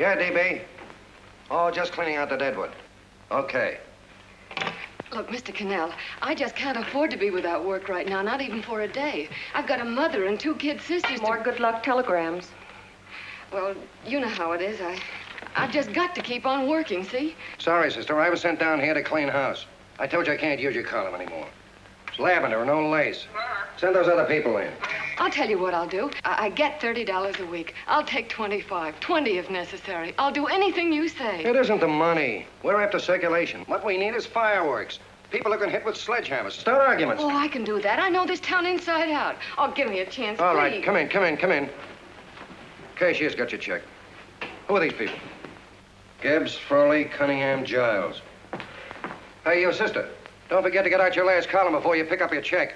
Yeah, DB. Oh, just cleaning out the deadwood. Okay. Look, Mr. Connell, I just can't afford to be without work right now, not even for a day. I've got a mother and 2 kid sisters. More good luck telegrams. Well, you know how it is. I've just got to keep on working, see? Sorry, sister. I was sent down here to clean house. I told you I can't use your column anymore. It's lavender and old lace. Send those other people in. I'll tell you what I'll do. I get $30 a week. I'll take 25, 20 if necessary. I'll do anything you say. It isn't the money. We're after circulation. What we need is fireworks. People who can hit with sledgehammers. Start arguments. Oh, I can do that. I know this town inside out. Oh, give me a chance, All please. right, come in. Cashier's got your check. Who are these people? Gibbs, Furley, Cunningham, Giles. Hey, you sister. Don't forget to get out your last column before you pick up your check.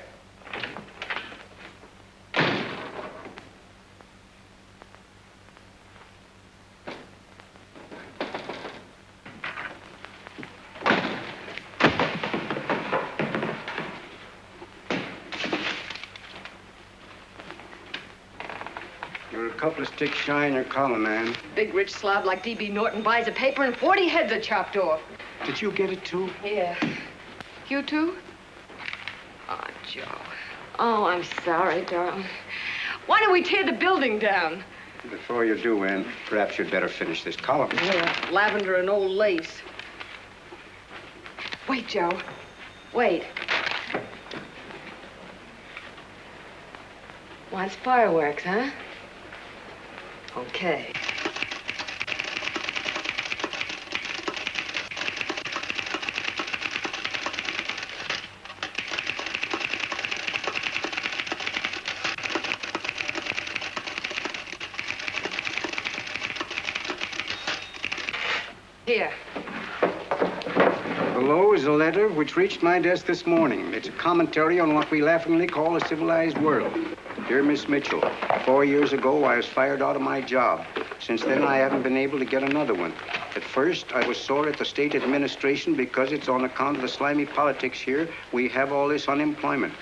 You're a couple of sticks shy in your column, man. Big rich slob like D.B. Norton buys a paper and 40 heads are chopped off. Did you get it, too? Yeah. You too? Oh, Joe. Oh, I'm sorry, darling. Why don't we tear the building down? Before you do, Ann, perhaps you'd better finish this column. Yeah, lavender and old lace. Wait, Joe. Wait. Wants fireworks, huh? Okay. Here. Below is a letter which reached my desk this morning. It's a commentary on what we laughingly call a civilized world. Dear Miss Mitchell, 4 years ago, I was fired out of my job. Since then, I haven't been able to get another one. At first, I was sore at the state administration because it's on account of the slimy politics here we have all this unemployment.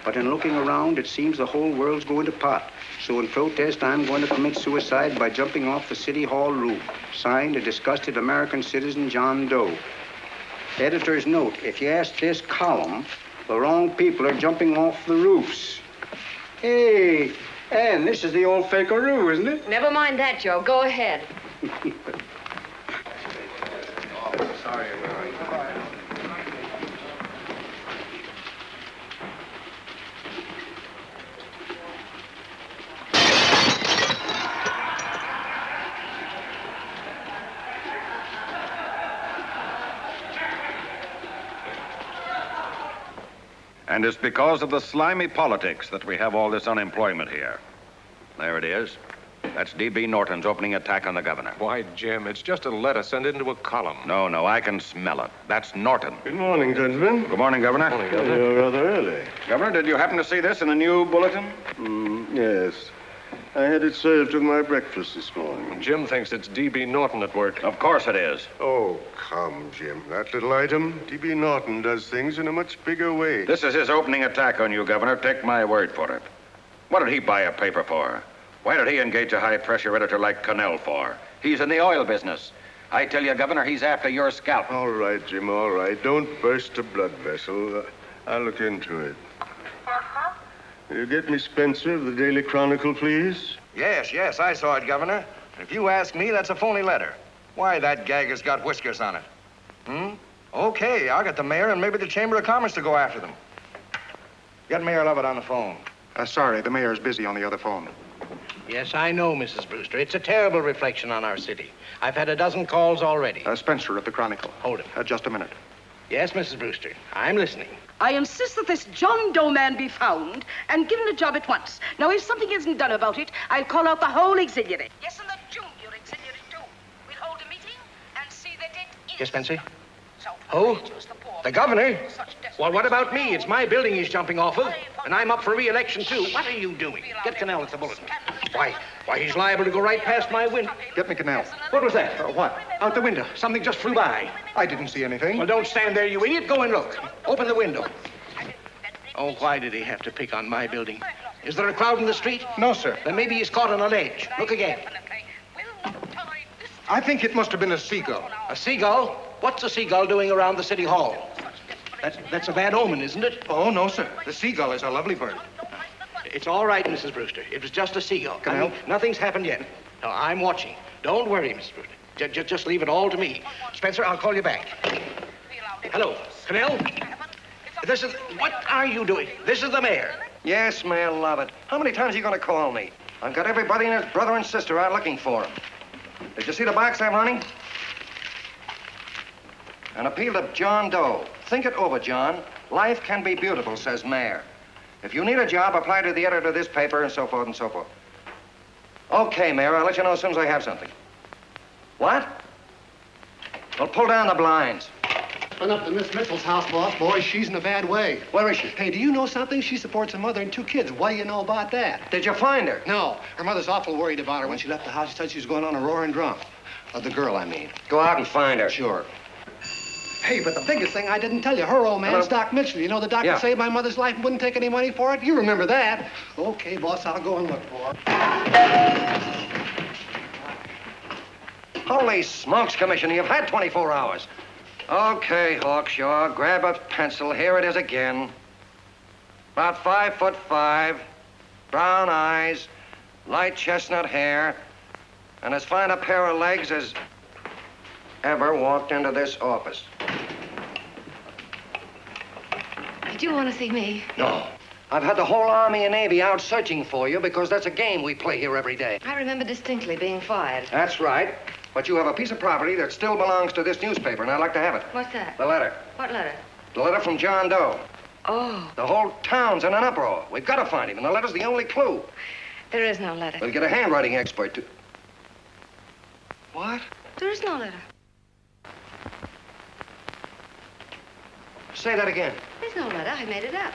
But in looking around, it seems the whole world's going to pot. So in protest, I'm going to commit suicide by jumping off the City Hall roof. Signed, a disgusted American citizen, John Doe. Editor's note, if you ask this column, the wrong people are jumping off the roofs. Hey, Ann, this is the old Fakeroo, isn't it? Never mind that, Joe. Go ahead. Sorry, And it's because of the slimy politics that we have all this unemployment here. There it is. That's D.B. Norton's opening attack on the governor. Why, Jim, it's just a letter sent into a column. No, I can smell it. That's Norton. Good morning, gentlemen. Good morning, Governor. Morning, Governor. You're rather early. Governor, did you happen to see this in the new bulletin? Yes. I had it served with my breakfast this morning. Jim thinks it's D.B. Norton at work. Of course it is. Oh, come, Jim. That little item, D.B. Norton does things in a much bigger way. This is his opening attack on you, Governor. Take my word for it. What did he buy a paper for? Why did he engage a high-pressure editor like Connell for? He's in the oil business. I tell you, Governor, he's after your scalp. All right, Jim, all right. Don't burst a blood vessel. I'll look into it. Will you get me Spencer of the Daily Chronicle, please? Yes, I saw it, Governor. If you ask me, that's a phony letter. Why, that gagger's got whiskers on it. Okay, I'll get the mayor and maybe the Chamber of Commerce to go after them. Get Mayor Lovett on the phone. Sorry, the mayor's busy on the other phone. Yes, I know, Mrs. Brewster. It's a terrible reflection on our city. I've had a dozen calls already. Spencer of the Chronicle. Hold him. Just a minute. Yes, Mrs. Brewster. I'm listening. I insist that this John Doe man be found and given a job at once. Now, if something isn't done about it, I'll call out the whole auxiliary. Yes, and the junior auxiliary, too. We'll hold a meeting and see that it is. Yes, Spencer? Who? The governor? Well, what about me? It's my building he's jumping off of, and I'm up for re-election, too. What are you doing? Get Connell at the bulletin. Why, he's liable to go right past my window. Get me Connell. What was that? What? Out the window. Something just flew by. I didn't see anything. Well, don't stand there, you idiot. Go and look. Open the window. Oh, why did he have to pick on my building? Is there a crowd in the street? No, sir. Then maybe he's caught on a ledge. Look again. I think it must have been a seagull. A seagull? What's a seagull doing around the city hall? That's a bad omen, isn't it? Oh, no, sir. The seagull is a lovely bird. It's all right, Mrs. Brewster. It was just a seagull. Connell? Nothing's happened yet. No, I'm watching. Don't worry, Mrs. Brewster. Just leave it all to me. Spencer, I'll call you back. Hello, Connell? What are you doing? This is the mayor. Yes, Mayor Lovett. How many times are you going to call me? I've got everybody and his brother and sister out looking for him. Did you see the box I'm running? An appeal to John Doe. Think it over, John. Life can be beautiful, says Mayor. If you need a job, apply to the editor of this paper and so forth and so forth. Okay, Mayor, I'll let you know as soon as I have something. What? Well, pull down the blinds. Went up to Miss Mitchell's house, boss. Boy, she's in a bad way. Where is she? Hey, do you know something? She supports a mother and 2 kids. What do you know about that? Did you find her? No. Her mother's awful worried about her. When she left the house, she said she was going on a roaring drunk. The girl, I mean. Go out and find her. Sure. Hey, but the biggest thing I didn't tell you, her old man's Doc Mitchell. You know the doctor saved my mother's life and wouldn't take any money for it? You remember that. Okay, boss, I'll go and look for her. Holy smokes, Commissioner, you've had 24 hours. Okay, Hawkshaw, grab a pencil. Here it is again. About 5'5", brown eyes, light chestnut hair, and as fine a pair of legs as ever walked into this office. Did you want to see me? No. I've had the whole Army and Navy out searching for you because that's a game we play here every day. I remember distinctly being fired. That's right. But you have a piece of property that still belongs to this newspaper, and I'd like to have it. What's that? The letter. What letter? The letter from John Doe. Oh, The whole town's in an uproar. We've got to find him, and the letter's the only clue. there is no letter. We'll get a handwriting expert to... What? There is no letter. Say that again. There's no letter. I made it up.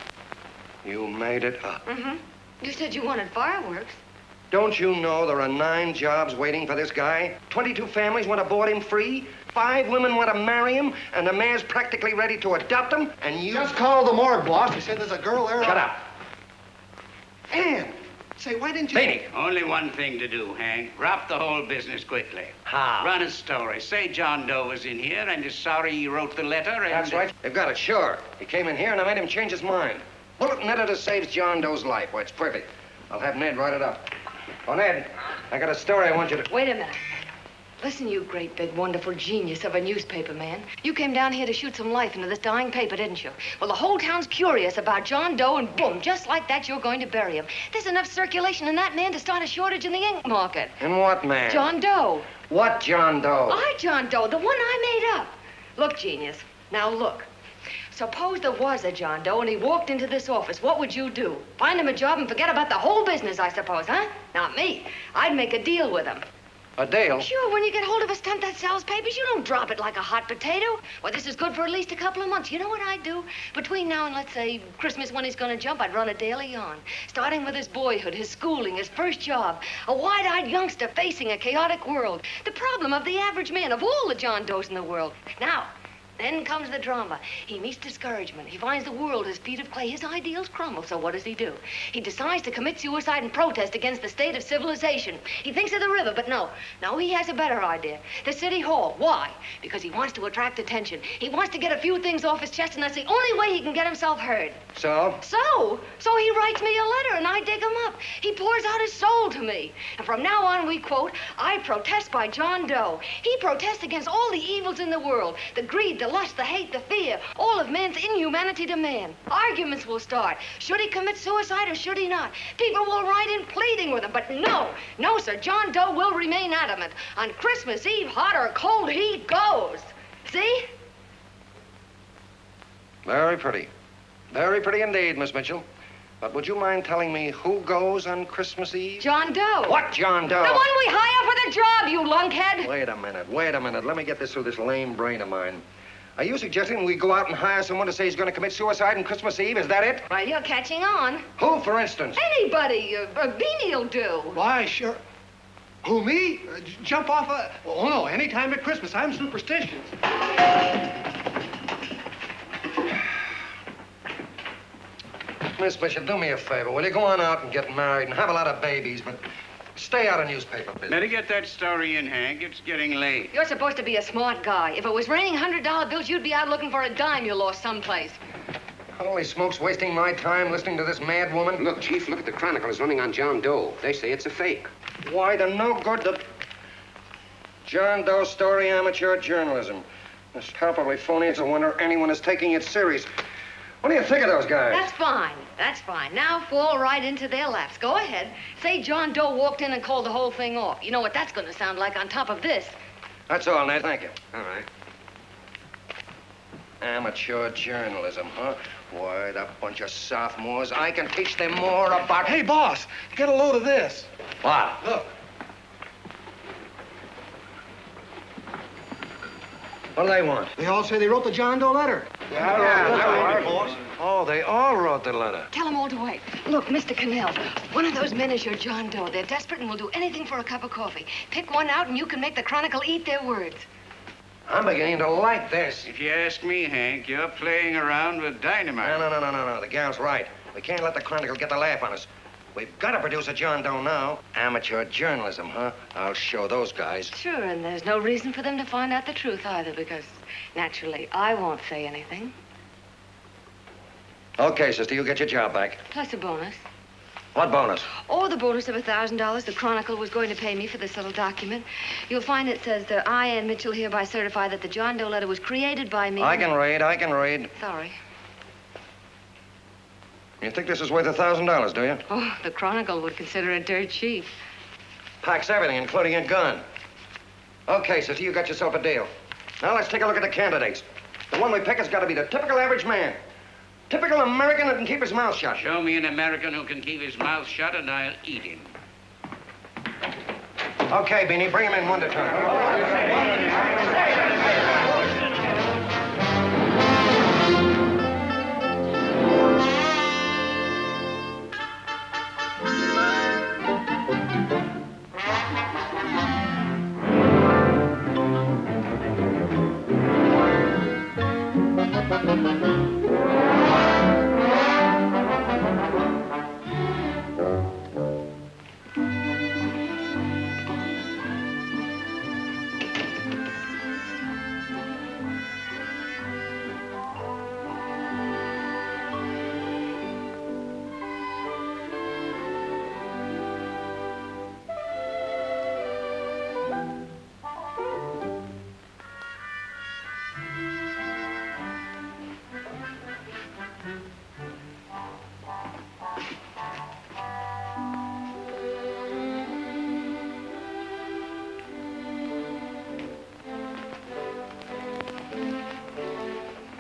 You made it up. Mm-hmm. You said you wanted fireworks. Don't you know there are 9 jobs waiting for this guy? 22 families want to board him free. 5 women want to marry him, and the mayor's practically ready to adopt him, and you... Just called the morgue, boss. He said there's a girl there. Shut up. Ann! Say, why didn't you... Beanie. Only one thing to do, Hank. Drop the whole business quickly. How? Run a story. Say John Doe was in here and is sorry he wrote the letter and... That's right. They've got it, sure. He came in here, and I made him change his mind. Bulletin editor saves John Doe's life. Why, it's perfect. I'll have Ned write it up. Oh, Ned, I got a story I want you to... Wait a minute. Listen, you great, big, wonderful genius of a newspaper man. You came down here to shoot some life into this dying paper, didn't you? Well, the whole town's curious about John Doe, and boom, just like that, you're going to bury him. There's enough circulation in that man to start a shortage in the ink market. And what man? John Doe. What John Doe? John Doe, the one I made up. Look, genius, now look. Suppose there was a John Doe and he walked into this office. What would you do? Find him a job and forget about the whole business, I suppose, huh? Not me. I'd make a deal with him. A deal? Sure, when you get hold of a stunt that sells papers, you don't drop it like a hot potato. Well, this is good for at least a couple of months. You know what I'd do? Between now and, let's say, Christmas when he's going to jump, I'd run a daily on. Starting with his boyhood, his schooling, his first job. A wide-eyed youngster facing a chaotic world. The problem of the average man, of all the John Does in the world. Now, then comes the drama. He meets discouragement. He finds the world his feet of clay. His ideals crumble. So what does? He decides to commit suicide and protest against the state of civilization. He thinks of the river, but no. No, he has a better idea. The city hall. Why? Because he wants to attract attention. He wants to get a few things off his chest, and that's the only way he can get himself heard. So? So he writes me a letter, and I dig him up. He pours out his soul to me. And from now on, we quote, I protest by John Doe. He protests against all the evils in the world. The greed, the lust, the hate, the fear, all of man's inhumanity to man. Arguments will start. Should he commit suicide or should he not? People will write in pleading with him, but no, sir, John Doe will remain adamant. On Christmas Eve, hot or cold, he goes. See? Very pretty. Very pretty indeed, Miss Mitchell. But would you mind telling me who goes on Christmas Eve? John Doe. What John Doe? The one we hire for the job, you lunkhead. Wait a minute. Let me get this through this lame brain of mine. Are you suggesting we go out and hire someone to say he's going to commit suicide on Christmas Eve? Is that it? Well, you're catching on. Who, for instance? Anybody. Beanie'll do. Why, sure. Who, me? Jump off a... Oh, no, any time at Christmas. I'm superstitious. Miss Bishop, do me a favor. Will you go on out and get married and have a lot of babies, but Stay out of newspaper business. Better get that story in, Hank. It's getting late. You're supposed to be a smart guy. If it was raining $100 bills, you'd be out looking for a dime you lost someplace. Holy smokes, wasting my time listening to this mad woman. Look, Chief, look at the Chronicle. It's running on John Doe. They say it's a fake. Why the no good the... John Doe story, amateur journalism. This palpably phony. It's a wonder anyone is taking it serious. What do you think of those guys? That's fine. That's fine. Now fall right into their laps. Go ahead. Say John Doe walked in and called the whole thing off. You know what that's going to sound like on top of this. That's all, Ned. Thank you. All right. Amateur journalism, huh? Why, that bunch of sophomores. I can teach them more about... Hey, boss, get a load of this. What? Look. What do they want? They all say they wrote the John Doe letter. boss. Oh, they all wrote the letter. Tell them all to wait. Look, Mr. Connell, one of those men is your John Doe. They're desperate and will do anything for a cup of coffee. Pick one out and you can make the Chronicle eat their words. I'm beginning to like this. If you ask me, Hank, you're playing around with dynamite. No. The gal's right. We can't let the Chronicle get the laugh on us. We've got to produce a John Doe now. Amateur journalism, huh? I'll show those guys. Sure, and there's no reason for them to find out the truth either, because naturally I won't say anything. Okay, sister, you get your job back. Plus a bonus. What bonus? Oh, the bonus of $1,000 the Chronicle was going to pay me for this little document. You'll find it says that I, Ann Mitchell, hereby certify that the John Doe letter was created by me. I can read. Sorry. You think this is worth $1,000, do you? Oh, the Chronicle would consider it dirt cheap. Packs everything, including a gun. Okay, sister, you got yourself a deal. Now let's take a look at the candidates. The one we pick has got to be the typical average man. Typical American who can keep his mouth shut. Show me an American who can keep his mouth shut and I'll eat him. Okay, Beanie, bring him in one at a time.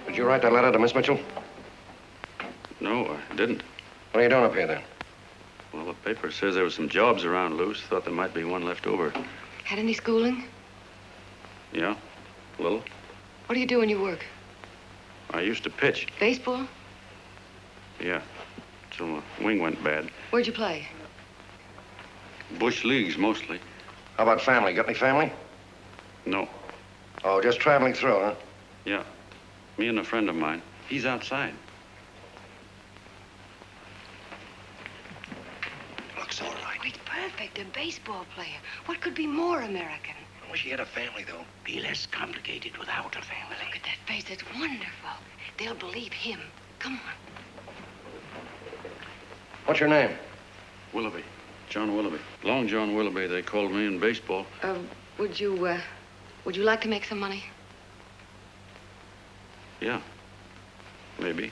Did you write that letter to Miss Mitchell? No, I didn't. What are you doing up here, then? Well, the paper says there were some jobs around loose. Thought there might be one left over. Had any schooling? Yeah, a little. What do you do when you work? I used to pitch. Baseball? Yeah, till my wing went bad. Where'd you play? Bush leagues, mostly. How about family? Got any family? No. Oh, just traveling through, huh? Yeah, me and a friend of mine. He's outside. Looks all right. Oh, he's perfect, a baseball player. What could be more American? I wish he had a family, though. Be less complicated without a family. Look at that face, it's wonderful. They'll believe him. Come on. What's your name? Willoughby. John Willoughby. Long John Willoughby, they called me in baseball. Would you like to make some money? Yeah, maybe.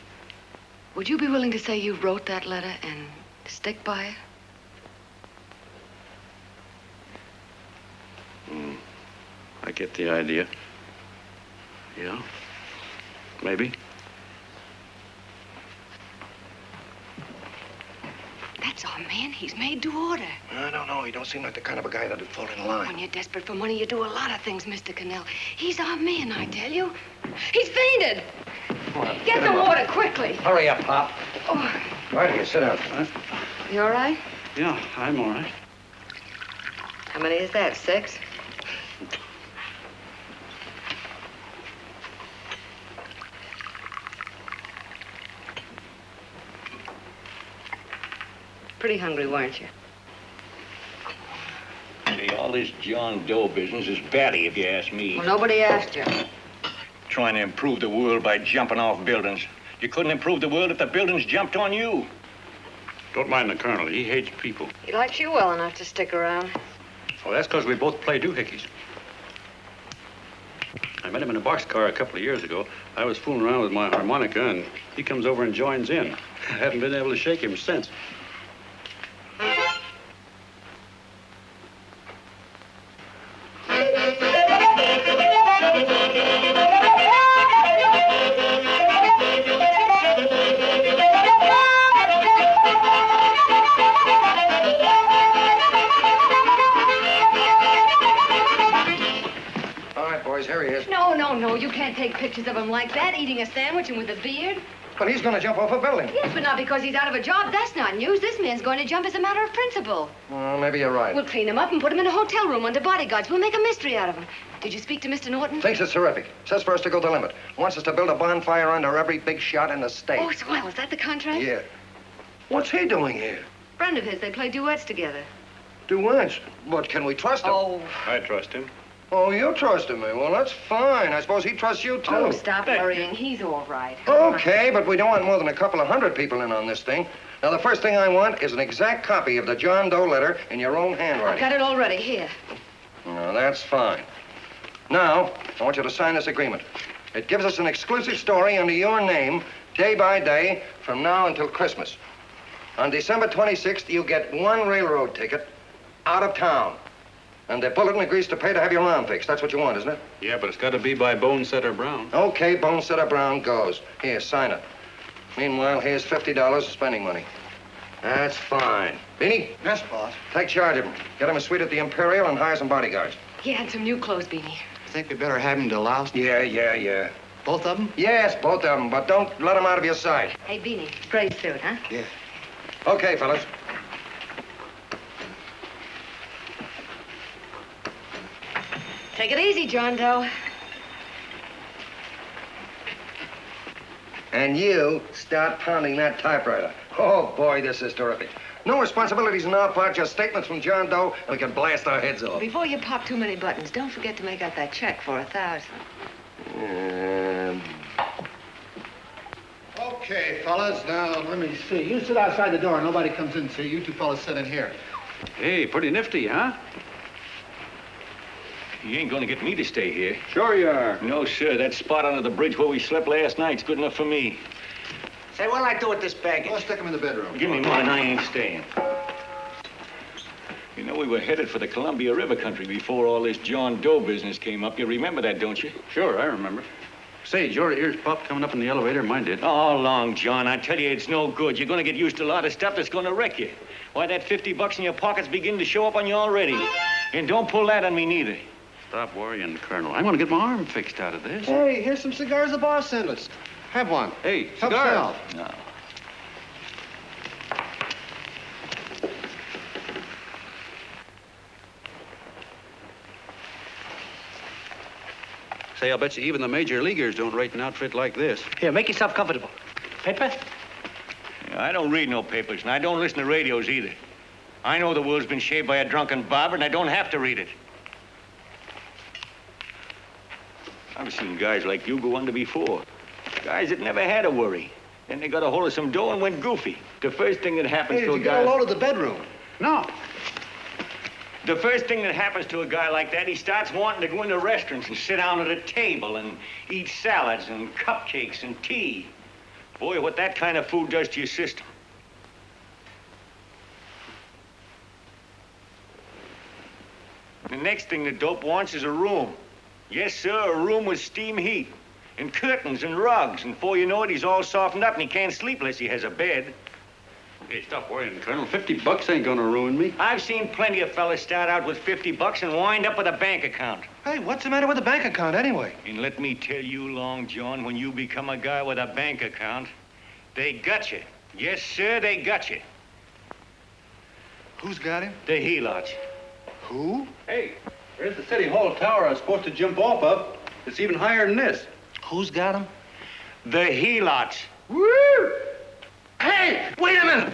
Would you be willing to say you wrote that letter and stick by it? I get the idea. Yeah, maybe. That's our man. He's made to order. I don't know. He don't seem like the kind of a guy that'd fall in line. When you're desperate for money, you do a lot of things, Mr. Connell. He's our man, I tell you. He's fainted. Come on, Get the water quickly. Hurry up, Pop. Oh, Right here, sit down. you all right? Yeah, I'm all right. How many is that, 6? Pretty hungry, weren't you? All this John Doe business is batty, if you ask me. Well, nobody asked you. Trying to improve the world by jumping off buildings. You couldn't improve the world if the buildings jumped on you. Don't mind the colonel. He hates people. He likes you well enough to stick around. Oh, that's because we both play doohickeys. I met him in a boxcar a couple of years ago. I was fooling around with my harmonica, and he comes over and joins in. I haven't been able to shake him since. Here he is. No, you can't take pictures of him like that, eating a sandwich and with a beard. But he's going to jump off a building. Yes, but not because he's out of a job. That's not news. This man's going to jump as a matter of principle. Well, maybe you're right. We'll clean him up and put him in a hotel room under bodyguards. We'll make a mystery out of him. Did you speak to Mr. Norton? Thinks it's terrific. Says for us to go the limit. Wants us to build a bonfire under every big shot in the state. Oh, swell. Is that the contract? Yeah. What's he doing here? Friend of his. They play duets together. Duets? But can we trust him? Oh. I trust him. Oh, you trust him, eh? Well, that's fine. I suppose he trusts you, too. Oh, stop worrying. He's all right. Okay, but we don't want more than a couple of hundred people in on this thing. Now, the first thing I want is an exact copy of the John Doe letter in your own handwriting. I've got it already. Here. No, that's fine. Now, I want you to sign this agreement. It gives us an exclusive story under your name, day by day, from now until Christmas. On December 26th, you get one railroad ticket out of town. And the bulletin agrees to pay to have your arm fixed. That's what you want, isn't it? Yeah, but it's got to be by Bonesetter Brown. Okay, Bonesetter Brown goes. Here, sign it. Meanwhile, here's $50 of spending money. That's fine. Beanie? Yes, boss. Take charge of him. Get him a suite at the Imperial and hire some bodyguards. He had some new clothes, Beanie. Think we better have him deloused? Yeah. Both of them? Yes, both of them, but don't let them out of your sight. Hey, Beanie, gray suit, huh? Yeah. Okay, fellas. Take it easy, John Doe. And you start pounding that typewriter. Oh, boy, this is terrific. No responsibilities on our part, just statements from John Doe, and we can blast our heads off. Before you pop too many buttons, don't forget to make out that check for 1,000. Okay, fellas, now, let me see. You sit outside the door. Nobody comes in, see? You two fellas sit in here. Hey, pretty nifty, huh? You ain't gonna get me to stay here. Sure you are. No, sir. That spot under the bridge where we slept last night's good enough for me. Say, what'll I do with this baggage? Let's stick him in the bedroom. Give me mine. I ain't staying. You know, we were headed for the Columbia River country before all this John Doe business came up. You remember that, don't you? Sure, I remember. Say, your ears popped coming up in the elevator. Mine did. All along, John. I tell you, it's no good. You're gonna get used to a lot of stuff that's gonna wreck you. Why, that $50 in your pocket's beginning to show up on you already. And don't pull that on me, neither. Stop worrying, Colonel. I'm going to get my arm fixed out of this. Hey, here's some cigars the boss sent us. Have one. Hey, Help cigars. yourself. No. Say, I'll bet you even the major leaguers don't rate an outfit like this. Here, make yourself comfortable. Paper? I don't read no papers, and I don't listen to radios either. I know the world's been shaped by a drunken barber, and I don't have to read it. I've seen guys like you go under before. Guys that never had a worry. Then they got a hold of some dough and went goofy. The first thing that happens Hey, to did a you get guy... a load of the bedroom? No. The first thing that happens to a guy like that, he starts wanting to go into restaurants and sit down at a table and eat salads and cupcakes and tea. Boy, what that kind of food does to your system. The next thing the dope wants is a room. Yes, sir, a room with steam heat and curtains and rugs. And before you know it, he's all softened up and he can't sleep unless he has a bed. Hey, stop worrying, Colonel. $50 ain't gonna ruin me. I've seen plenty of fellas start out with $50 and wind up with a bank account. Hey, what's the matter with the bank account anyway? And let me tell you, Long John, when you become a guy with a bank account, they got you. Yes, sir, they got you. Who's got him? The helots. Who? Hey, there's the City Hall tower I was supposed to jump off of. It's even higher than this. Who's got him? The helots. Woo! Hey, wait a minute!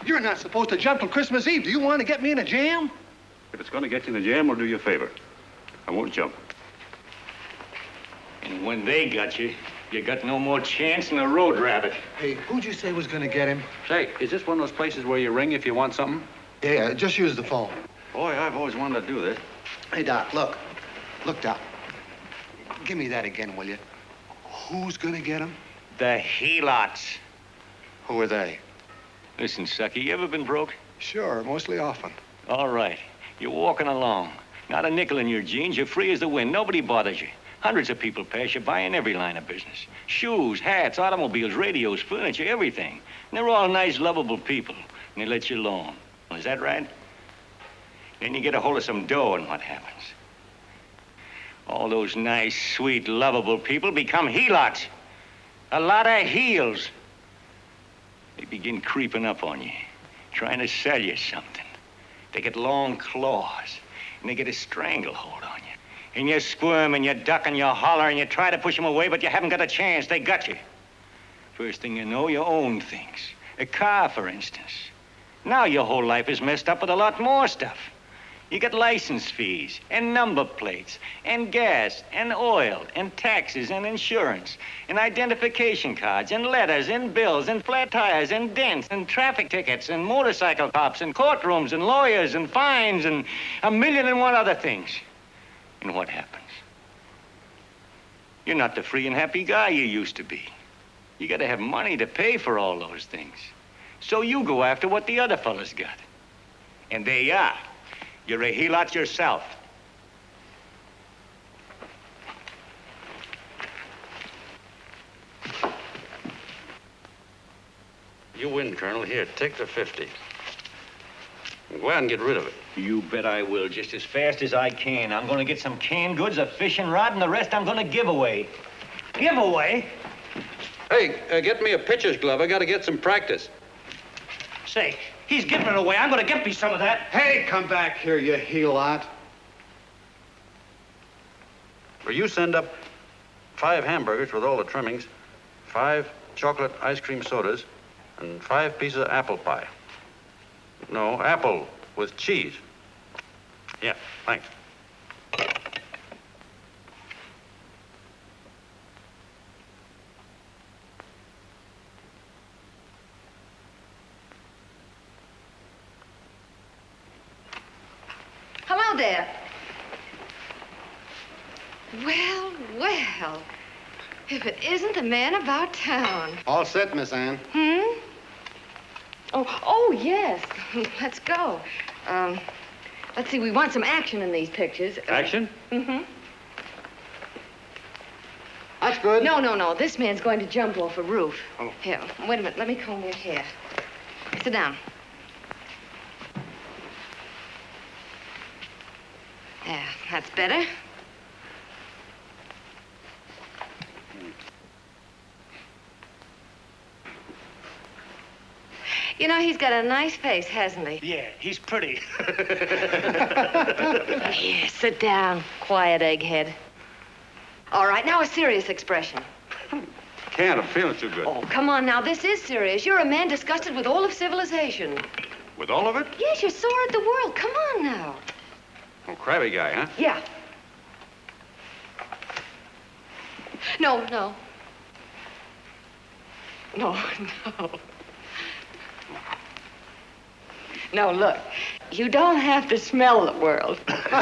You're not supposed to jump till Christmas Eve. Do you want to get me in a jam? If it's going to get you in the jam, we'll do you a favor. I won't jump. And when they got you, you got no more chance than a road rabbit. Hey, who'd you say was gonna get him? Say, is this one of those places where you ring if you want something? Yeah, just use the phone. Boy, I've always wanted to do this. Hey, Doc, look. Look, Doc. Give me that again, will you? Who's gonna get him? The helots. Who are they? Listen, sucker, you ever been broke? Sure, mostly often. All right. You're walking along. Not a nickel in your jeans. You're free as the wind. Nobody bothers you. Hundreds of people pass you by in every line of business. Shoes, hats, automobiles, radios, furniture, everything. And they're all nice, lovable people. And they let you alone. Is that right? Then you get a hold of some dough, and what happens? All those nice, sweet, lovable people become helots. A lot of heels. They begin creeping up on you, trying to sell you something. They get long claws, and they get a stranglehold on you. And you squirm, and you duck, and you holler, and you try to push them away, but you haven't got a chance. They got you. First thing you know, you own things. A car, for instance. Now your whole life is messed up with a lot more stuff. You get license fees, and number plates, and gas, and oil, and taxes, and insurance, and identification cards, and letters, and bills, and flat tires, and dents, and traffic tickets, and motorcycle cops, and courtrooms, and lawyers, and fines, and 1,000,001 other things. And what happens? You're not the free and happy guy you used to be. You gotta have money to pay for all those things. So you go after what the other fellas got. And there you are. You're a helot yourself. You win, Colonel. Here, take the 50. Go out and get rid of it. You bet I will, just as fast as I can. I'm gonna get some canned goods, a fishing rod, and the rest I'm gonna give away. Give away? Hey, get me a pitcher's glove. I got to get some practice. Say, he's giving it away. I'm going to get me some of that. Hey, come back here, you helot. Will you send up 5 hamburgers with all the trimmings, 5 chocolate ice cream sodas, and 5 pieces of apple pie? No, apple with cheese. Yeah, thanks. Hello there. Well, well. If it isn't the man about town. All set, Miss Ann. Oh, yes. Let's go. Let's see, we want some action in these pictures. Action? Mm-hmm. That's good. No. This man's going to jump off a roof. Oh. Here, wait a minute. Let me comb your hair. Sit down. Yeah, that's better. You know, he's got a nice face, hasn't he? Yeah, he's pretty. Here, sit down. Quiet, egghead. All right, now a serious expression. Can't. I'm feeling too good. Oh, come on now. This is serious. You're a man disgusted with all of civilization. With all of it? Yes, you're sore at the world. Come on now. Oh, crabby guy, huh? Yeah. No. No, look. You don't have to smell the world. Well,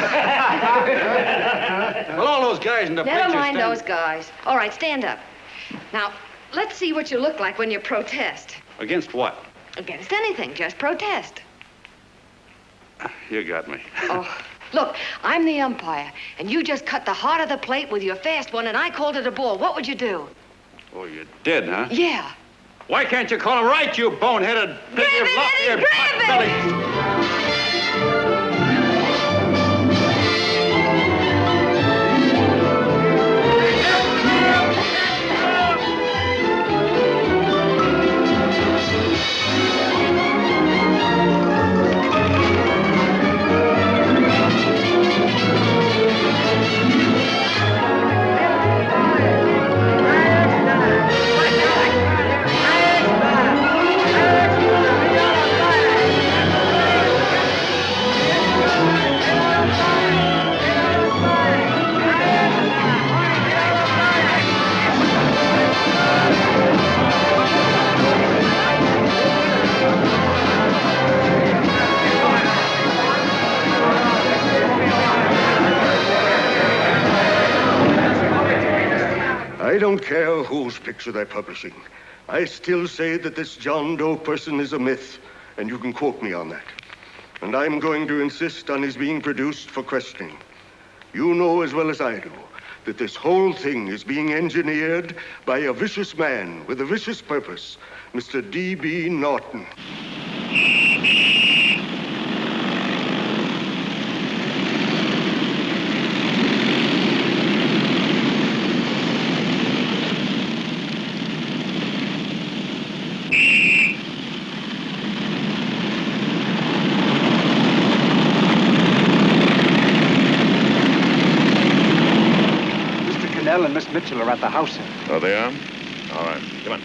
all those guys in the picture Never mind stand... those guys. All right, stand up. Now, let's see what you look like when you protest. Against what? Against anything, just protest. You got me. Oh, look, I'm the umpire, and you just cut the heart of the plate with your fast one, and I called it a ball. What would you do? Oh, you did, huh? Yeah. Why can't you call him right, you boneheaded... Grab it, Eddie, grab it! don't care whose picture they're publishing. I still say that this John Doe person is a myth, and you can quote me on that. And I'm going to insist on his being produced for questioning. You know as well as I do that this whole thing is being engineered by a vicious man with a vicious purpose, Mr. D.B. Norton. Connell and Miss Mitchell are at the house, sir. Oh, they are? All right. Come on.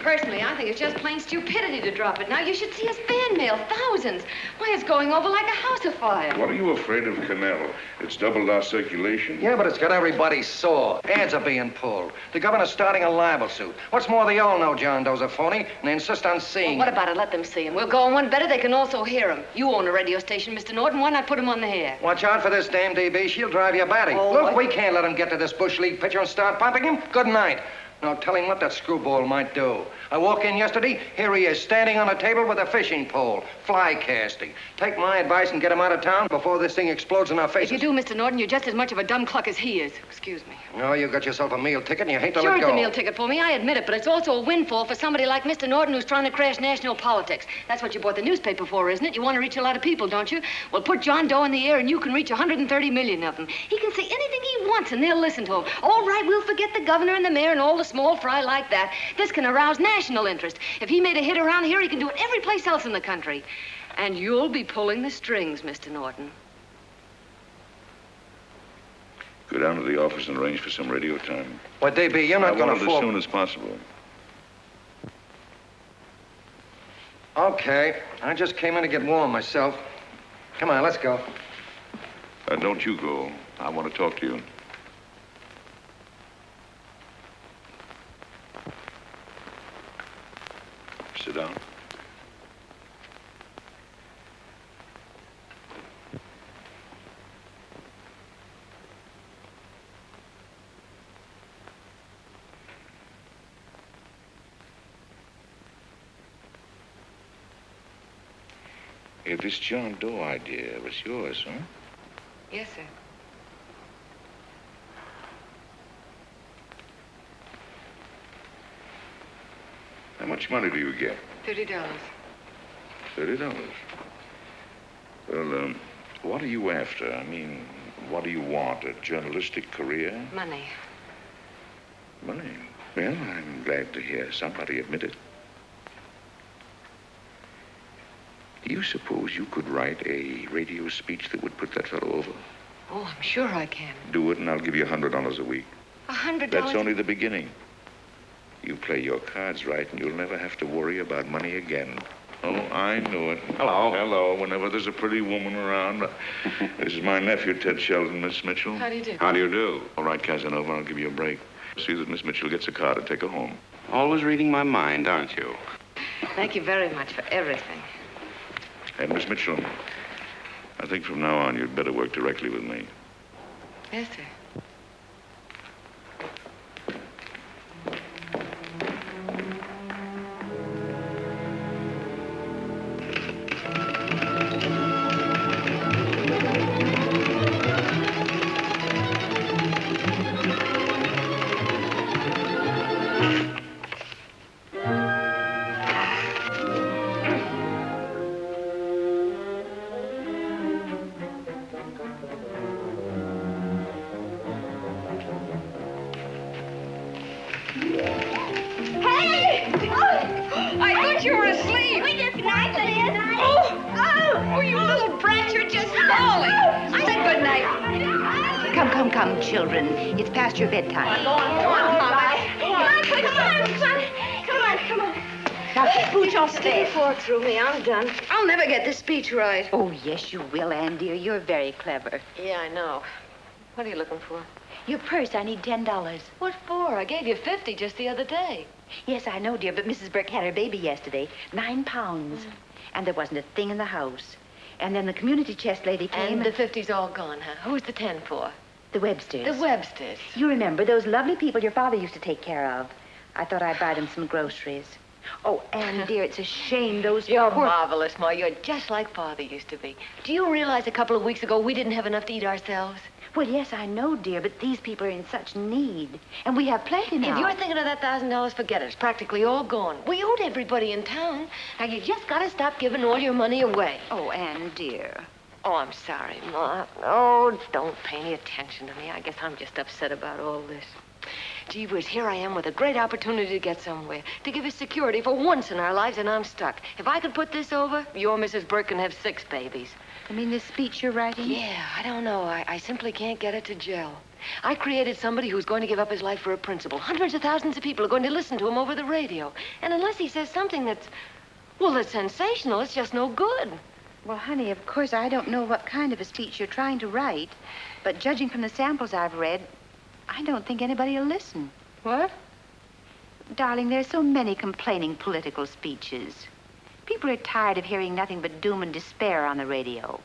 Personally, I think it's just plain stupidity to drop it. Now, you should see his fan mail. Thousands. Why, it's going over like a house afire. What are you afraid of, Connell? It's doubled our circulation. Yeah, but it's got everybody sore. Ads are being pulled. The governor's starting a libel suit. What's more, they all know John Doe's a phony, and they insist on seeing Well, what about it? Let them see him. We'll go on one better. They can also hear him. You own a radio station, Mr. Norton. Why not put him on the air? Watch out for this damn DB. She'll drive you batty. Oh, Look, we can't let him get to this Bush League pitcher and start pumping him. Good night. Now, tell him what that screwball might do. I walk in yesterday, here he is, standing on a table with a fishing pole, fly casting. Take my advice and get him out of town before this thing explodes in our faces. If you do, Mr. Norton, you're just as much of a dumb cluck as he is. Excuse me. No, you got yourself a meal ticket and you hate to Sure, let it's go. a meal ticket for me. I admit it, but it's also a windfall for somebody like Mr. Norton who's trying to crash national politics. That's what you bought the newspaper for, isn't it? You want to reach a lot of people, don't you? Well, put John Doe in the air and you can reach 130 million of them. He can say anything he wants and they'll listen to him. All right, we'll forget the governor and the mayor and all the small fry like that. This can arouse national interest. If he made a hit around here, he can do it every place else in the country. And you'll be pulling the strings, Mr. Norton. Go down to the office and arrange for some radio time. Well, DB, you're not going to I fall. want it as soon as possible. Okay, I just came in to get warm myself. Come on, let's go. Don't you go. I want to talk to you. Sit down. Hey, this John Doe idea was yours, huh? Yes, sir. How much money do you get? $30. $30. Well, what are you after? I mean, what do you want? A journalistic career? Money. Money? Well, I'm glad to hear somebody admit it. Do you suppose you could write a radio speech that would put that fellow over? Oh, I'm sure I can. Do it, and I'll give you $100 a week. $100? That's only the beginning. You play your cards right, and you'll never have to worry about money again. Oh, I knew it. Hello. Hello. Whenever there's a pretty woman around. This is my nephew, Ted Sheldon, Miss Mitchell. How do you do? How do you do? All right, Casanova, I'll give you a break. See that Miss Mitchell gets a car to take her home. Always reading my mind, aren't you? Thank you very much for everything. And Miss Mitchell, I think from now on you'd better work directly with me. Yes, sir. Come, children. It's past your bedtime. Go on, Mama. Come on, quick, come on. Now, keep Pooch off the Stick bed. a fork through me. I'm done. I'll never get this speech right. Oh, yes, you will, Ann, dear. You're very clever. Yeah, I know. What are you looking for? Your purse, I need $10. What for? I gave you 50 just the other day. Yes, I know, dear, but Mrs. Burke had her baby yesterday. 9 pounds. And there wasn't a thing in the house. And then the community chest lady came. And the 50's all gone, huh? Who's the 10 for? The Websters. The Websters. You remember those lovely people your father used to take care of. I thought I'd buy them some groceries. Oh, Anne, dear, it's a shame those You're poor... marvelous, Ma. You're just like Father used to be. Do you realize a couple of weeks ago we didn't have enough to eat ourselves? Well, yes, I know, dear, but these people are in such need. And we have plenty now. If you're thinking of that $1,000, forget it. It's practically all gone. We owed everybody in town. Now, you just gotta stop giving all your money away. Oh, Anne, dear. Oh, I'm sorry, Ma. Oh, don't pay any attention to me. I guess I'm just upset about all this. Gee whiz, here I am with a great opportunity to get somewhere, to give us security for once in our lives, and I'm stuck. If I could put this over, your Mrs. Burke can have 6 babies. I mean, this speech you're writing? Yeah, I don't know. I simply can't get it to gel. I created somebody who's going to give up his life for a principle. Hundreds of thousands of people are going to listen to him over the radio. And unless he says something that's sensational, it's just no good. Well, honey, of course, I don't know what kind of a speech you're trying to write, but judging from the samples I've read, I don't think anybody will listen. What? Darling, there's so many complaining political speeches. People are tired of hearing nothing but doom and despair on the radio.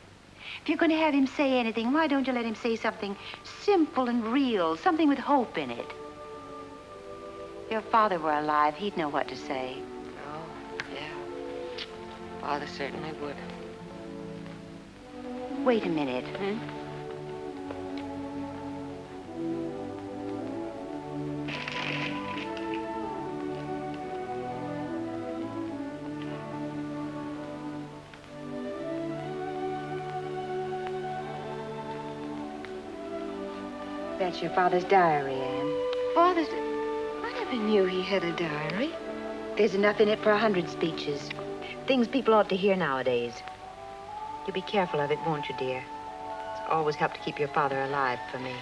If you're going to have him say anything, why don't you let him say something simple and real, something with hope in it? If your father were alive, he'd know what to say. Oh, yeah. Father certainly would. Wait a minute. That's your father's diary, Anne. Father's... I never knew he had a diary. There's enough in it for 100 speeches. Things people ought to hear nowadays. You'll be careful of it, won't you, dear? It's always helped to keep your father alive for me.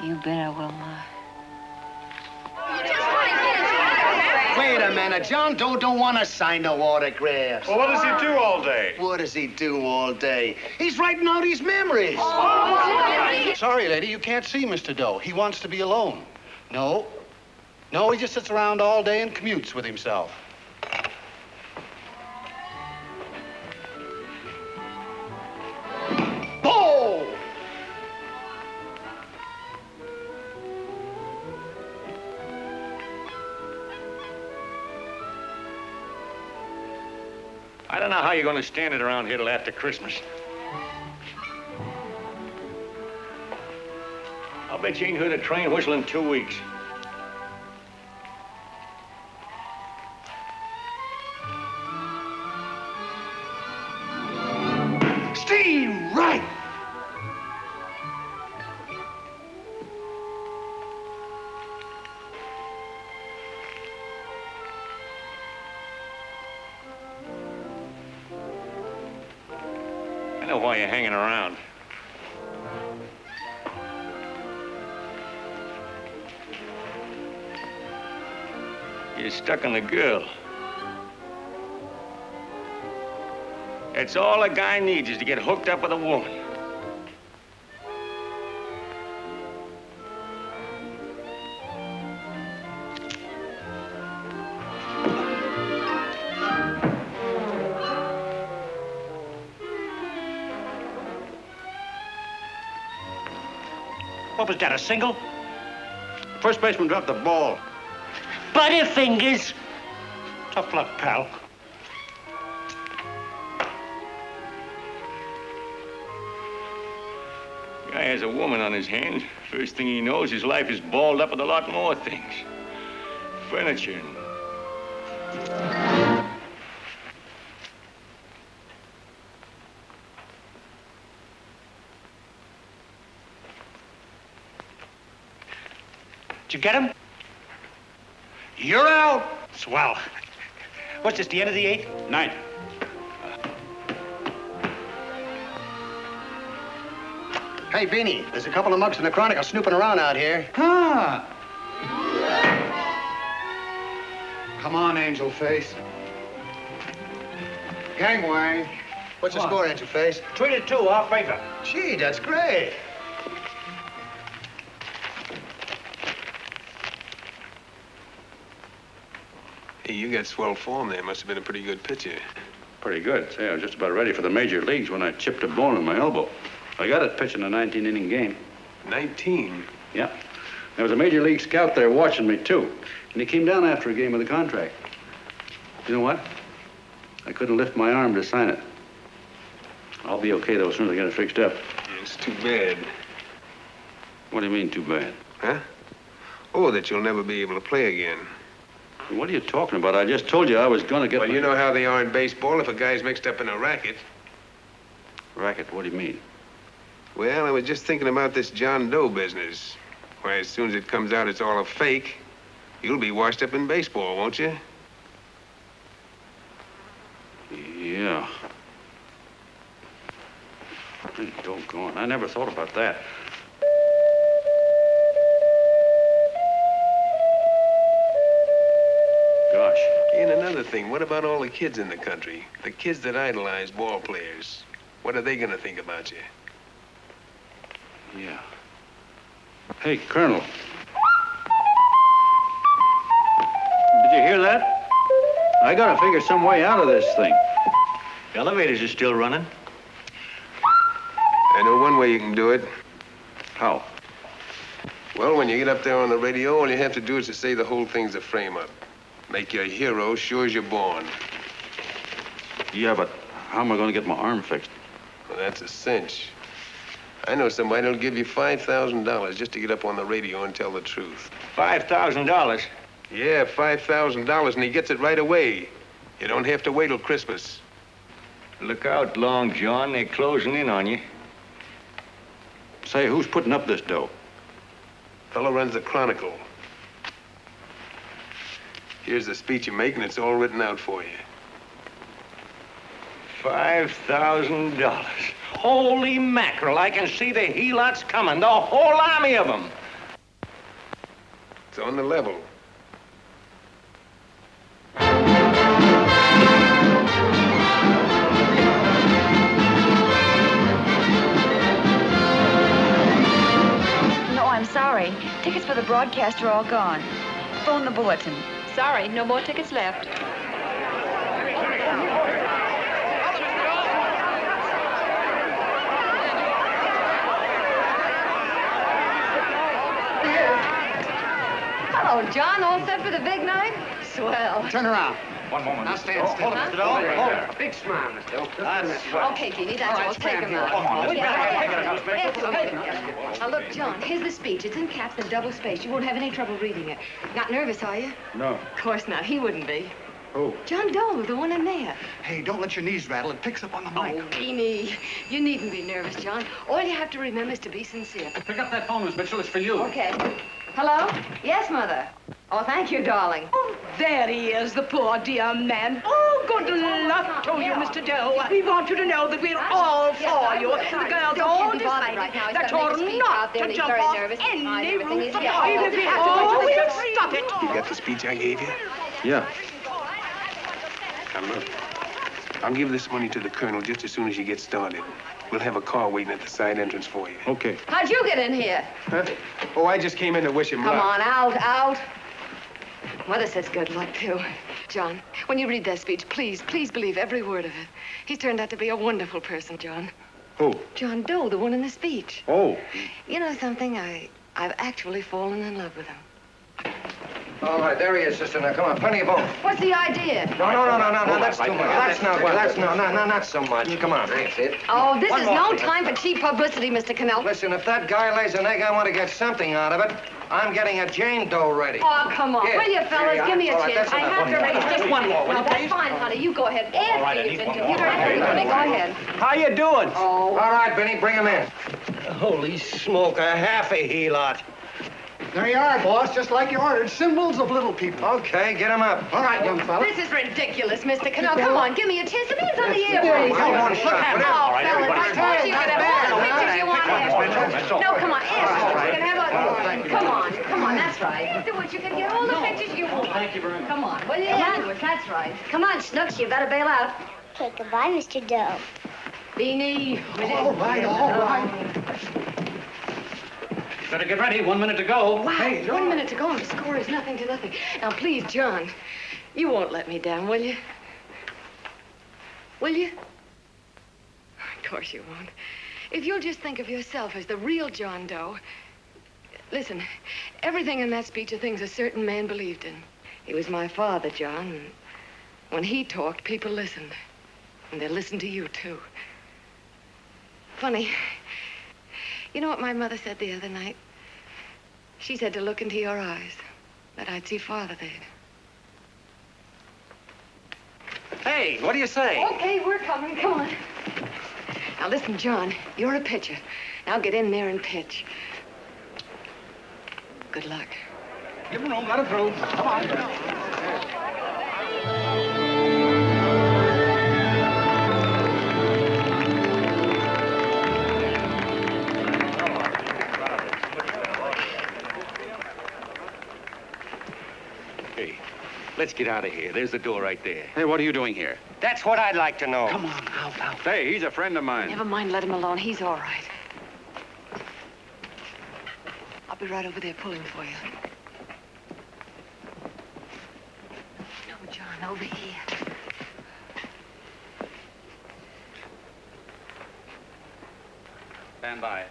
You bet I will, Ma. Wait a minute. John Doe don't want to sign no autographs. Well, what does he do all day? What does he do all day? He's writing out his memories. Sorry, lady, you can't see Mr. Doe. He wants to be alone. No, he just sits around all day and commutes with himself. Oh! I don't know how you're going to stand it around here till after Christmas. I'll bet you ain't heard a train whistle in 2 weeks. Steve, right! I know why you're hanging around. You're stuck on the girl. That's all a guy needs is to get hooked up with a woman. What was that, a single? First baseman dropped the ball. Butterfingers. Tough luck, pal. Guy has a woman on his hands. First thing he knows, his life is balled up with a lot more things. Furniture and... Did you get him? You're out. Swell. What's this, the end of the 8th? 9th. Hey, Beanie, there's a couple of mugs in the Chronicle snooping around out here. Huh. Come on, Angel Face. Gangway. What's the score, Angel Face? 3-2, our favor. Gee, that's great. Hey, you got swell form there. Must have been a pretty good pitcher. Pretty good. Say, I was just about ready for the major leagues when I chipped a bone in my elbow. I got it pitching a 19-inning game. 19? Yep. There was a major league scout there watching me, too. And he came down after a game of the contract. You know what? I couldn't lift my arm to sign it. I'll be okay, though, as soon as I get it fixed up. It's too bad. What do you mean, too bad? Huh? Oh, that you'll never be able to play again. What are you talking about? I just told you I was going to get... Well, you know how they are in baseball if a guy's mixed up in a racket. Racket? What do you mean? Well, I was just thinking about this John Doe business. Why, as soon as it comes out it's all a fake, you'll be washed up in baseball, won't you? Yeah. Hey, doggone. I never thought about that. Gosh. And another thing, what about all the kids in the country? The kids that idolize ball players. What are they gonna think about you? Yeah. Hey, Colonel. Did you hear that? I gotta figure some way out of this thing. The elevators are still running. I know one way you can do it. How? Well, when you get up there on the radio, all you have to do is to say the whole thing's a frame-up. Make you a hero sure as you're born. Yeah, but how am I gonna get my arm fixed? Well, that's a cinch. I know somebody that'll give you $5,000 just to get up on the radio and tell the truth. $5,000? Yeah, $5,000, and he gets it right away. You don't have to wait till Christmas. Look out, Long John. They're closing in on you. Say, who's putting up this dough? Fellow runs the Chronicle. Here's the speech you make, and it's all written out for you. $5,000. Holy mackerel, I can see the helots coming, the whole army of them. It's on the level. No, I'm sorry. Tickets for the broadcast are all gone. Phone the bulletin. Sorry, no more tickets left. Hello, John. All set for the big night? Swell. Turn around. One moment. Now stand still. Hold it, Mr. Doe. Hold it. Big smile, Mr. Doe. That's right. Okay, Jeannie, that's all. Take him out. Now, look, John, here's the speech. It's in caps and double spaced. You won't have any trouble reading it. Not nervous, are you? No. Of course not. He wouldn't be. Who? John Doe, the one in there. Hey, don't let your knees rattle. It picks up on the mic. Oh, Beanie, you needn't be nervous, John. All you have to remember is to be sincere. Pick up that phone, Miss Mitchell. It's for you. Okay. Hello? Yes, Mother. Oh, thank you, darling. Oh, there he is, the poor dear man. Oh, good luck to you, Mr. Doe. We want you to know that we're all for you. The girls all decided that you're not to jump off any roof at all. Even if we have to, we'll stop it. You got the speech I gave you? Yeah. Now, look. I'll give this money to the colonel just as soon as you get started. We'll have a car waiting at the side entrance for you. Okay. How'd you get in here? Huh? Oh, I just came in to wish him Come luck. on, out. Mother says good luck, too. John, when you read that speech, please believe every word of it. He's turned out to be a wonderful person, John. Who? John Doe, the one in the speech. Oh. You know something? I've actually fallen in love with him. All right, there he is, sister. Now, come on, plenty of both. What's the idea? No, that's too much. That's not so much. Come on. That's it. Oh, this is no time for cheap publicity, Mr. Connell. Listen, if that guy lays an egg, I want to get something out of it. I'm getting a Jane Doe ready. Oh, come on. Yeah. Will you, fellas? Give me a All right, chance. that's I enough. have to raise just one more. Now, that's fine, honey. You go ahead. After you've been doing. Go ahead. How you doing? Oh. All right, Benny, bring him in. Holy smoke, a half a helot. There you are, boss, just like you ordered. Symbols of little people. Okay, get him up. All right, young fella. This is ridiculous, Mr. Connell. Come on, give me a chance. The man's on the air for you. Come on, shot. Oh, fellas, of course you can have all the pictures you want. No, come on, ask. You can have a... Come on, that's right. Do what you can get all the pictures you want. Thank you very much. Come on, will you? That's right. Come on, Snooks, you better bail out. Okay, goodbye, Mr. Doe. Beanie. All right. Better get ready. 1 minute to go. Wow, hey, 1 minute to go and the score is nothing to nothing. Now, please, John, you won't let me down, will you? Will you? Of course you won't. If you'll just think of yourself as the real John Doe. Listen, everything in that speech are things a certain man believed in. He was my father, John. And when he talked, people listened. And they listened to you, too. Funny. You know what my mother said the other night? She said to look into your eyes, that I'd see Father there. Hey, what do you say? Okay, we're coming. Come on. Now, listen, John, you're a pitcher. Now get in there and pitch. Good luck. Give him room, let him through. Come on. Hey, let's get out of here. There's the door right there. Hey, what are you doing here? That's what I'd like to know. Come on, out. Hey, he's a friend of mine. Never mind, let him alone. He's all right. I'll be right over there pulling for you. No, John, over here. Stand by.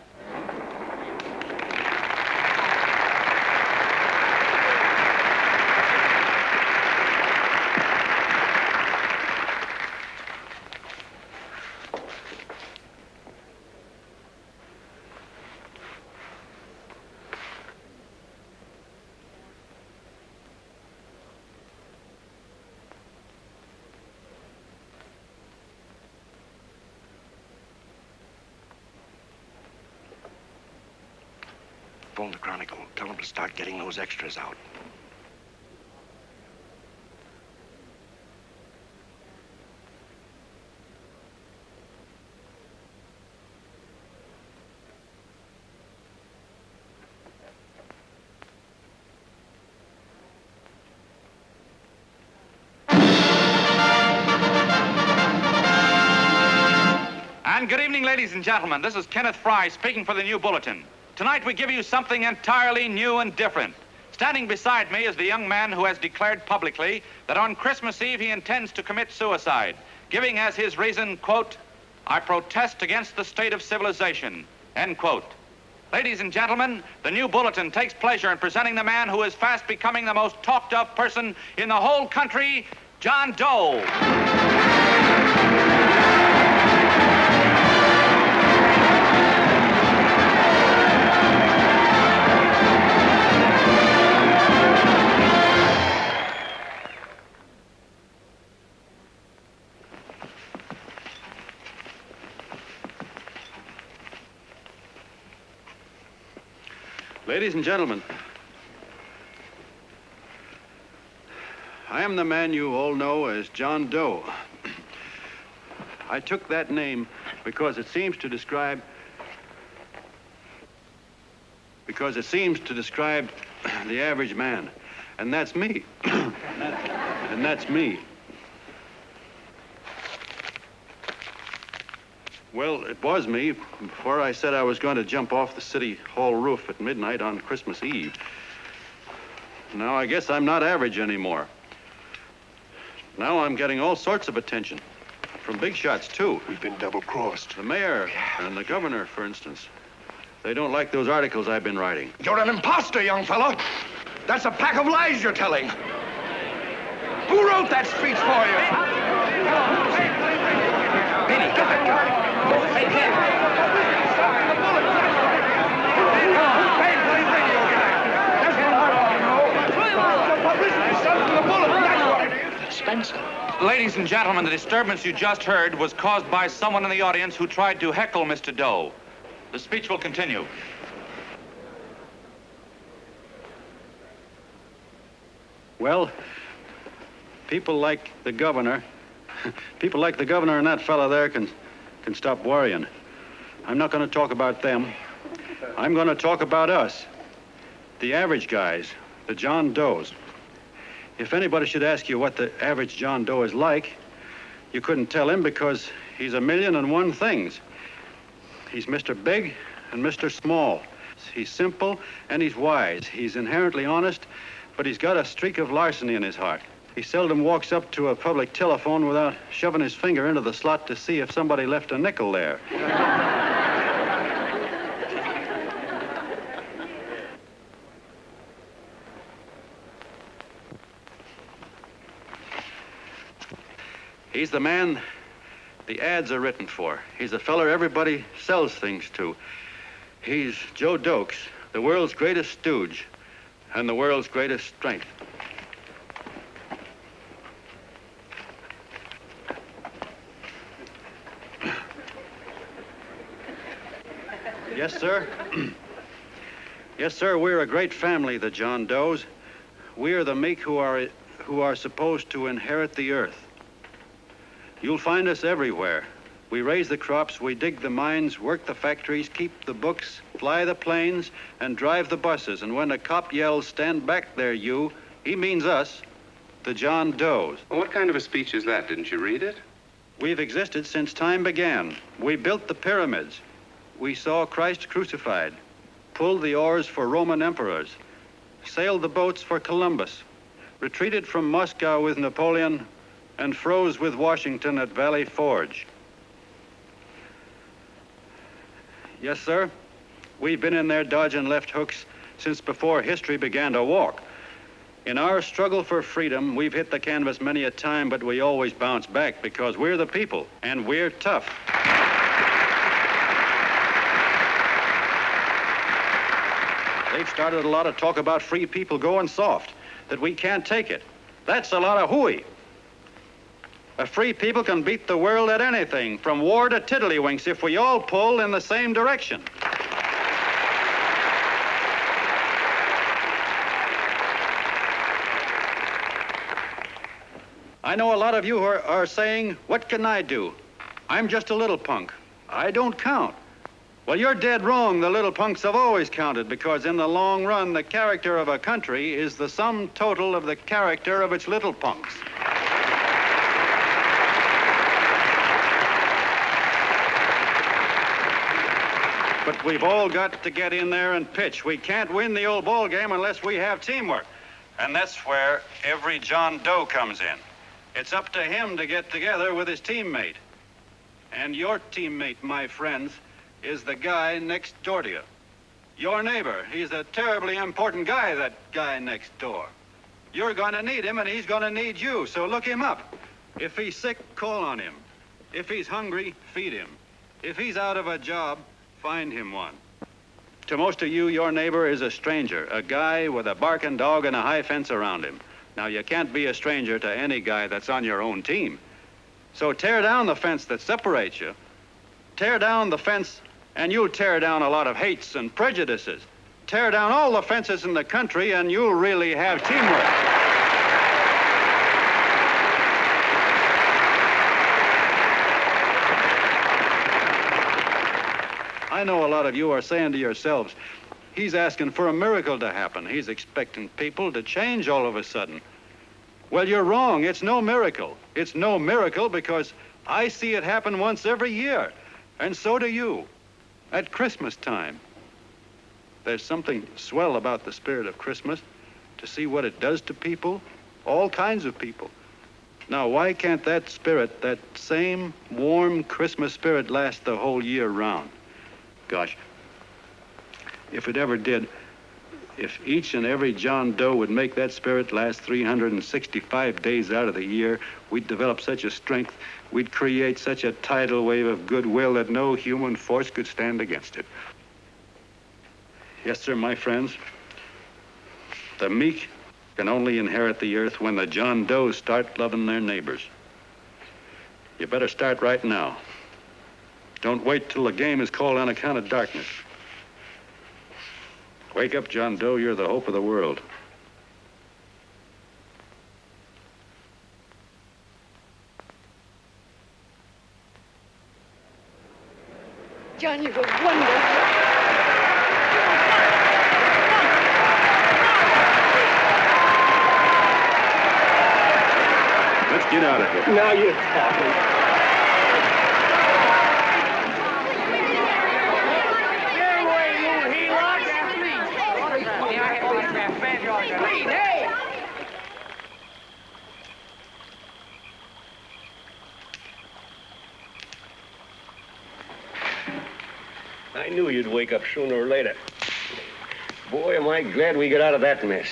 Phone the Chronicle. Tell them to start getting those extras out. And good evening, ladies and gentlemen. This is Kenneth Fry speaking for the New Bulletin. Tonight we give you something entirely new and different. Standing beside me is the young man who has declared publicly that on Christmas Eve he intends to commit suicide, giving as his reason, quote, "I protest against the state of civilization," end quote. Ladies and gentlemen, the New Bulletin takes pleasure in presenting the man who is fast becoming the most talked of person in the whole country, John Doe. Ladies and gentlemen, I am the man you all know as John Doe. I took that name because it seems to describe the average man. And that's me. And that's me. Well, it was me before I said I was going to jump off the city hall roof at midnight on Christmas Eve. Now, I guess I'm not average anymore. Now I'm getting all sorts of attention. From big shots, too. We've been double-crossed. The mayor and the governor, for instance. They don't like those articles I've been writing. You're an imposter, young fella. That's a pack of lies you're telling. Who wrote that speech for you? Penny, get that guy. Hey, Penny. Spencer. Ladies and gentlemen, the disturbance you just heard was caused by someone in the audience who tried to heckle Mr. Doe. The speech will continue. Well, people like the governor and that fella there can stop worrying. I'm not going to talk about them. I'm going to talk about us, the average guys, the John Does. If anybody should ask you what the average John Doe is like, you couldn't tell him because he's 1,000,001 things. He's Mr. Big and Mr. Small. He's simple and he's wise. He's inherently honest, but he's got a streak of larceny in his heart. He seldom walks up to a public telephone without shoving his finger into the slot to see if somebody left a nickel there. He's the man the ads are written for. He's the feller everybody sells things to. He's Joe Dokes, the world's greatest stooge and the world's greatest strength. Yes, sir. Yes, sir, we're a great family, the John Does. We're the meek who are supposed to inherit the earth. You'll find us everywhere. We raise the crops, we dig the mines, work the factories, keep the books, fly the planes, and drive the buses. And when a cop yells, "Stand back there, you," he means us, the John Does. Well, what kind of a speech is that? Didn't you read it? We've existed since time began. We built the pyramids. We saw Christ crucified, pulled the oars for Roman emperors, sailed the boats for Columbus, retreated from Moscow with Napoleon, and froze with Washington at Valley Forge. Yes, sir. We've been in there dodging left hooks since before history began to walk. In our struggle for freedom, we've hit the canvas many a time, but we always bounce back because we're the people, and we're tough. They've started a lot of talk about free people going soft, that we can't take it. That's a lot of hooey. A free people can beat the world at anything, from war to tiddlywinks, if we all pull in the same direction. I know a lot of you are saying, "What can I do? I'm just a little punk. I don't count." Well, you're dead wrong. The little punks have always counted, because in the long run, the character of a country is the sum total of the character of its little punks. But we've all got to get in there and pitch. We can't win the old ball game unless we have teamwork. And that's where every John Doe comes in. It's up to him to get together with his teammate. And your teammate, my friends, is the guy next door to you. Your neighbor. He's a terribly important guy, that guy next door. You're going to need him, and he's going to need you, so look him up. If he's sick, call on him. If he's hungry, feed him. If he's out of a job, find him one. To most of you, your neighbor is a stranger, a guy with a barking dog and a high fence around him. Now, you can't be a stranger to any guy that's on your own team. So tear down the fence that separates you. Tear down the fence, and you'll tear down a lot of hates and prejudices. Tear down all the fences in the country, and you'll really have teamwork. I know a lot of you are saying to yourselves, he's asking for a miracle to happen. He's expecting people to change all of a sudden. Well, you're wrong. It's no miracle. It's no miracle because I see it happen once every year, and so do you, at Christmas time. There's something swell about the spirit of Christmas, to see what it does to people, all kinds of people. Now, why can't that spirit, that same warm Christmas spirit, last the whole year round? Gosh, if it ever did, if each and every John Doe would make that spirit last 365 days out of the year, we'd develop such a strength, we'd create such a tidal wave of goodwill that no human force could stand against it. Yes, sir, my friends. The meek can only inherit the earth when the John Does start loving their neighbors. You better start right now. Don't wait till the game is called on account of darkness. Wake up, John Doe. You're the hope of the world. John, you're wonderful. Let's get out of here. Now you're talking. I knew you'd wake up sooner or later. Boy, am I glad we got out of that mess.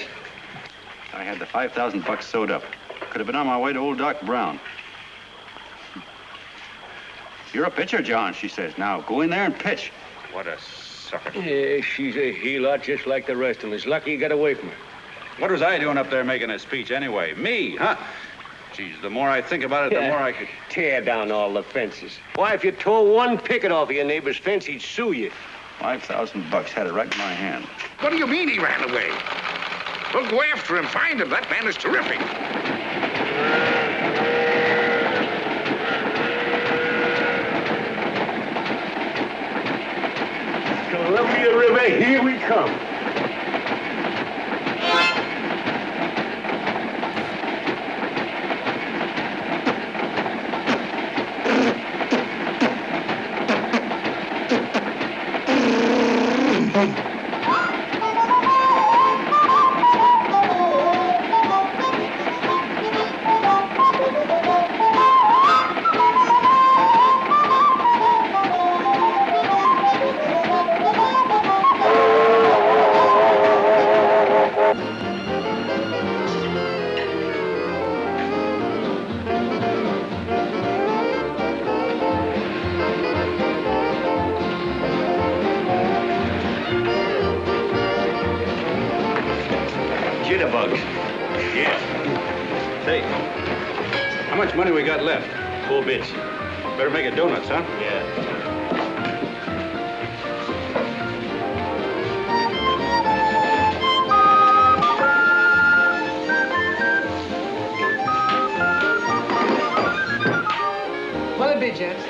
I had the $5,000 sewed up. Could have been on my way to old Doc Brown. You're a pitcher, John, she says. Now, go in there and pitch. What a sucker. Yeah, she's a heel-out just like the rest of us. Lucky you got away from her. What was I doing up there making a speech anyway? Me, huh? Geez, the more I think about it, the more I could... Tear down all the fences. Why, if you tore one picket off of your neighbor's fence, he'd sue you. $5,000 had it right in my hand. What do you mean he ran away? Well, go after him, find him. That man is terrific. Columbia River, here we come. How much money we got left? 4 bits. Better make it donuts, huh? Yeah. What'll it be, gents?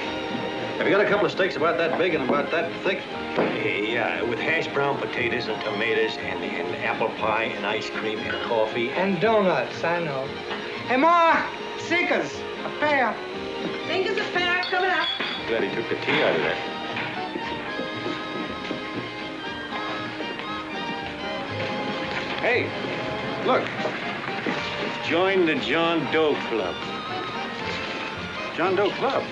Have you got a couple of steaks about that big and about that thick? Yeah, with hash brown potatoes and tomatoes and apple pie and ice cream and coffee. And donuts, I know. Hey, Ma, Sinkers, a pair. Sinkers a pair coming up. Glad he took the tea out of that. Hey, look. Join the John Doe Club. John Doe Club.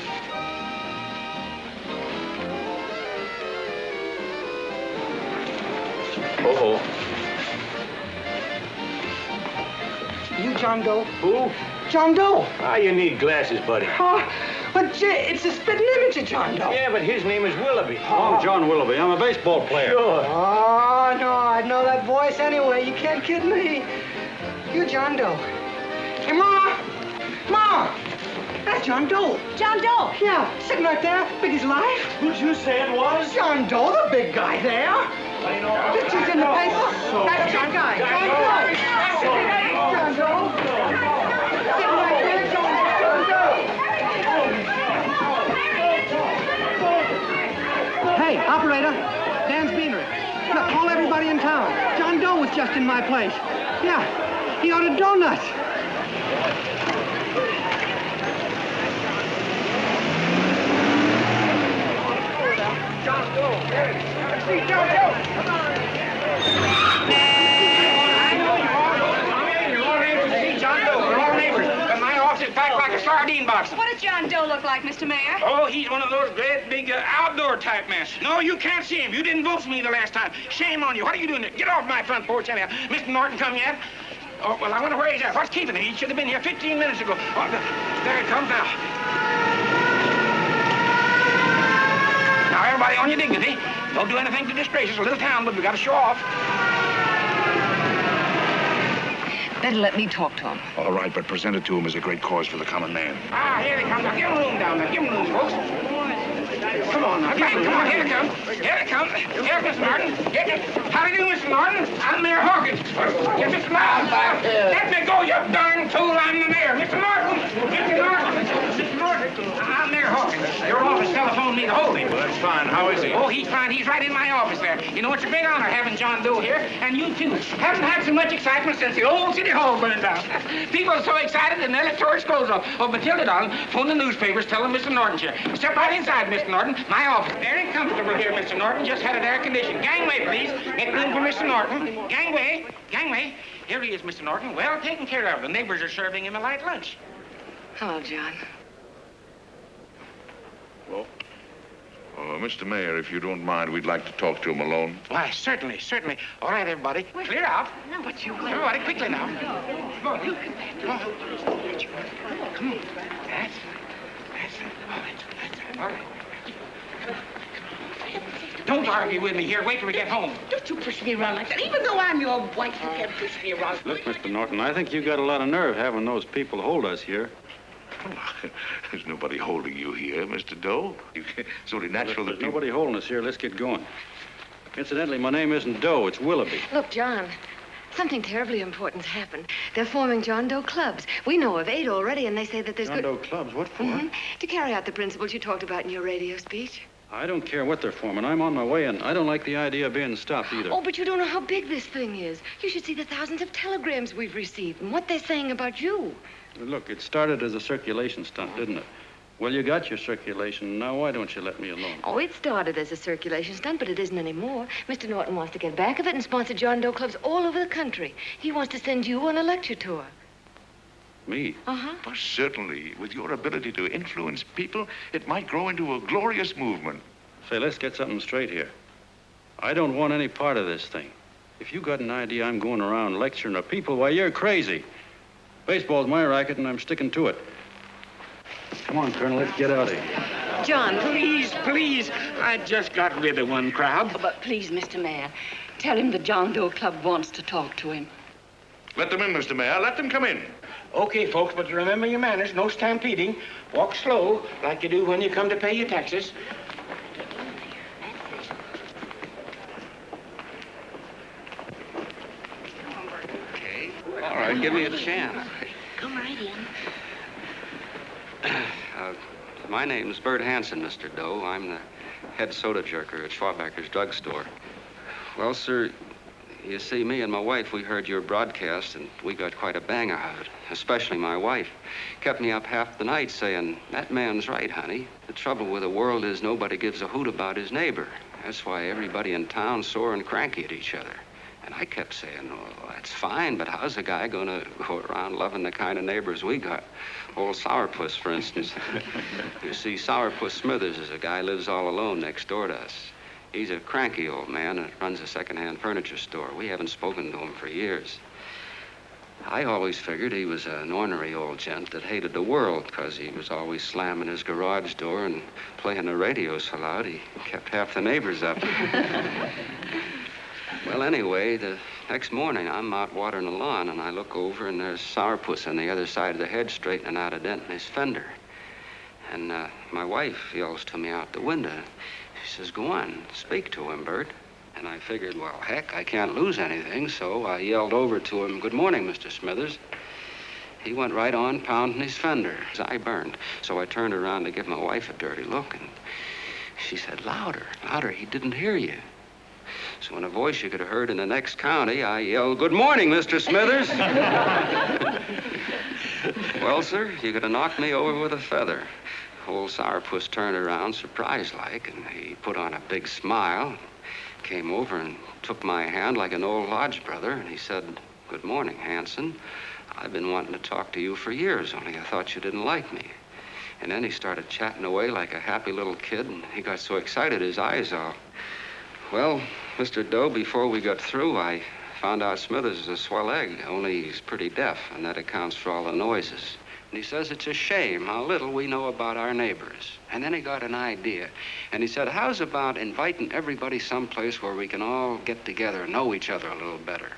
Uh-oh. You John Doe? Who? John Doe. Ah, you need glasses, buddy. Oh, but it's a spitting image of John Doe. Yeah, but his name is Willoughby. I'm John Willoughby. I'm a baseball player. Sure. Oh, no, I'd know that voice anyway. You can't kid me. You John Doe. Hey, Ma! Ma! That's John Doe. John Doe. Yeah, sitting right there, big as life. Who'd you say it was? John Doe, the big guy there. Pictures in the paper. That's John Guy. John Doe. John Doe. Sitting right there, John Doe. Hey, operator. Dan's Beanery. Look, call everybody in town. John Doe was just in my place. Yeah, he ordered donuts. John Doe. Let's see John Doe. Come on. I know you all. You're all neighbors to see John Doe. We're all neighbors. But my office is packed like a sardine box. What does John Doe look like, Mr. Mayor? Oh, he's one of those great big outdoor type men. No, you can't see him. You didn't vote for me the last time. Shame on you. What are you doing there? Get off my front porch anyhow. Mr. Norton come yet? Oh, well, I wonder where he's at. What's keeping him? He should have been here 15 minutes ago. Oh, there he comes now. Now, everybody on your dignity. Don't do anything to disgrace us. A little town, but we got to show off. Better let me talk to him. All right, but present it to him as a great cause for the common man. Ah, here he comes. Now, give him room down there. Give him room, folks. Come on now. Come on. Here he comes. Here he comes. Here's Mr. Norton. How do you do, Mr. Norton? I'm Mayor Hawkins. Here's Mr. Norton. Let me go, you darn fool. I'm the mayor. Mr. Norton. Mr. Norton. Mr. Norton. I'm Mayor Hawkins. Your office telephoned me to hold him. Well, that's fine. How is he? Oh, he's fine. He's right in my office there. You know, it's a big honor having John Doe here, and you too. Haven't had so much excitement since the old city hall burned down. People are so excited and they'll tear clothes off. Oh, Matilda, darling, phone the newspapers, tell them Mr. Norton's here. Step right inside, Mr. Norton. My office. Very comfortable here, Mr. Norton. Just had it air conditioned. Gangway, please. Make room for Mr. Norton. Gangway. Gangway. Here he is, Mr. Norton. Well taken care of. The neighbors are serving him a light lunch. Hello, John. Well, Mr. Mayor, if you don't mind, we'd like to talk to him alone. Why, certainly, certainly. All right, everybody. Clear out. No, but you... Everybody, quickly now. Come on. Come on. Come on. That's it. Oh, that's it. All right. Don't argue with me here. Wait till we get home. Don't you push me around like that. Even though I'm your wife, you can't push me around. Look, Mr. Norton, I think you got a lot of nerve having those people hold us here. There's nobody holding you here, Mr. Doe. It's only natural that There's nobody holding us here. Let's get going. Incidentally, my name isn't Doe, it's Willoughby. Look, John, something terribly important's happened. They're forming John Doe clubs. We know of 8 already, and they say that there's John Doe clubs? What for? To carry out the principles you talked about in your radio speech. I don't care what they're forming. I'm on my way, and I don't like the idea of being stopped either. Oh, but you don't know how big this thing is. You should see the thousands of telegrams we've received and what they're saying about you. Look, it started as a circulation stunt, didn't it? Well, you got your circulation. Now, why don't you let me alone? Oh, it started as a circulation stunt, but it isn't anymore. Mr. Norton wants to get back of it and sponsor John Doe clubs all over the country. He wants to send you on a lecture tour. Me? Uh-huh. Well, certainly, with your ability to influence people, it might grow into a glorious movement. Say, let's get something straight here. I don't want any part of this thing. If you got an idea I'm going around lecturing the people, why, you're crazy. Baseball's my racket, and I'm sticking to it. Come on, Colonel, let's get out of here. John, Please, please. I just got rid of one crowd. But please, Mr. Mayor, tell him the John Doe Club wants to talk to him. Let them in, Mr. Mayor. Let them come in. Okay, folks, but remember your manners. No stampeding. Walk slow, like you do when you come to pay your taxes. Okay. All right, give me a chance. Come right in. My name's Bert Hanson, Mr. Doe. I'm the head soda jerker at Schwabacker's drugstore. Well, sir, you see, me and my wife, we heard your broadcast, and we got quite a bang out of it, especially my wife. Kept me up half the night saying, that man's right, honey. The trouble with the world is nobody gives a hoot about his neighbor. That's why everybody in town's sore and cranky at each other. And I kept saying, well, that's fine, but how's a guy gonna go around loving the kind of neighbors we got? Old Sourpuss, for instance. You see, Sourpuss Smithers is a guy lives all alone next door to us. He's a cranky old man and runs a second-hand furniture store. We haven't spoken to him for years. I always figured he was an ornery old gent that hated the world because he was always slamming his garage door and playing the radio so loud he kept half the neighbors up. Well, anyway, the next morning, I'm out watering the lawn, and I look over, and there's Sourpuss on the other side of the hedge straightening out a dent in his fender. And my wife yells to me out the window. She says, go on, speak to him, Bert. And I figured, well, heck, I can't lose anything, so I yelled over to him, good morning, Mr. Smithers. He went right on pounding his fender. His eye burned. So I turned around to give my wife a dirty look, and she said, louder, louder, he didn't hear you. So in a voice you could have heard in the next county, I yelled, good morning, Mr. Smithers. Well, sir, you could have knocked me over with a feather. Old Sourpuss turned around, surprised-like, and he put on a big smile, came over and took my hand like an old lodge brother, and he said, good morning, Hanson. I've been wanting to talk to you for years, only I thought you didn't like me. And then he started chatting away like a happy little kid, and he got so excited his eyes all... Well, Mr. Doe, before we got through, I found out Smithers is a swell egg, only he's pretty deaf, and that accounts for all the noises. And he says it's a shame how little we know about our neighbors. And then he got an idea, and he said, how's about inviting everybody someplace where we can all get together and know each other a little better?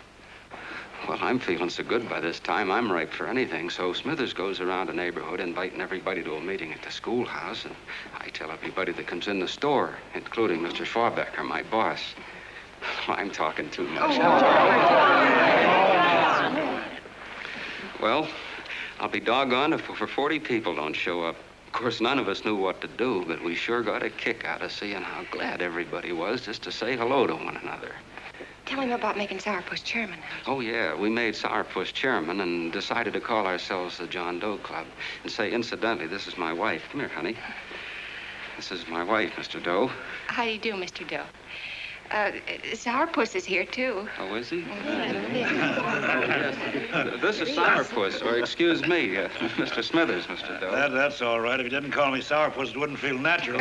Well, I'm feeling so good by this time, I'm ripe for anything. So Smithers goes around the neighborhood inviting everybody to a meeting at the schoolhouse, and I tell everybody that comes in the store, including Mr. Schwabacker, my boss. I'm talking too much. Well, I'll be doggone if over 40 people don't show up. Of course, none of us knew what to do, but we sure got a kick out of seeing how glad everybody was just to say hello to one another. Tell him about making Sourpuss chairman. Oh, yeah. We made Sourpuss chairman and decided to call ourselves the John Doe Club. And say, incidentally, this is my wife. Come here, honey. This is my wife, Mr. Doe. How do you do, Mr. Doe? Sourpuss is here, too. Oh, is he? This is Sourpuss, or excuse me, Mr. Smithers, Mr. Doe. That's all right. If you didn't call me Sourpuss, it wouldn't feel natural.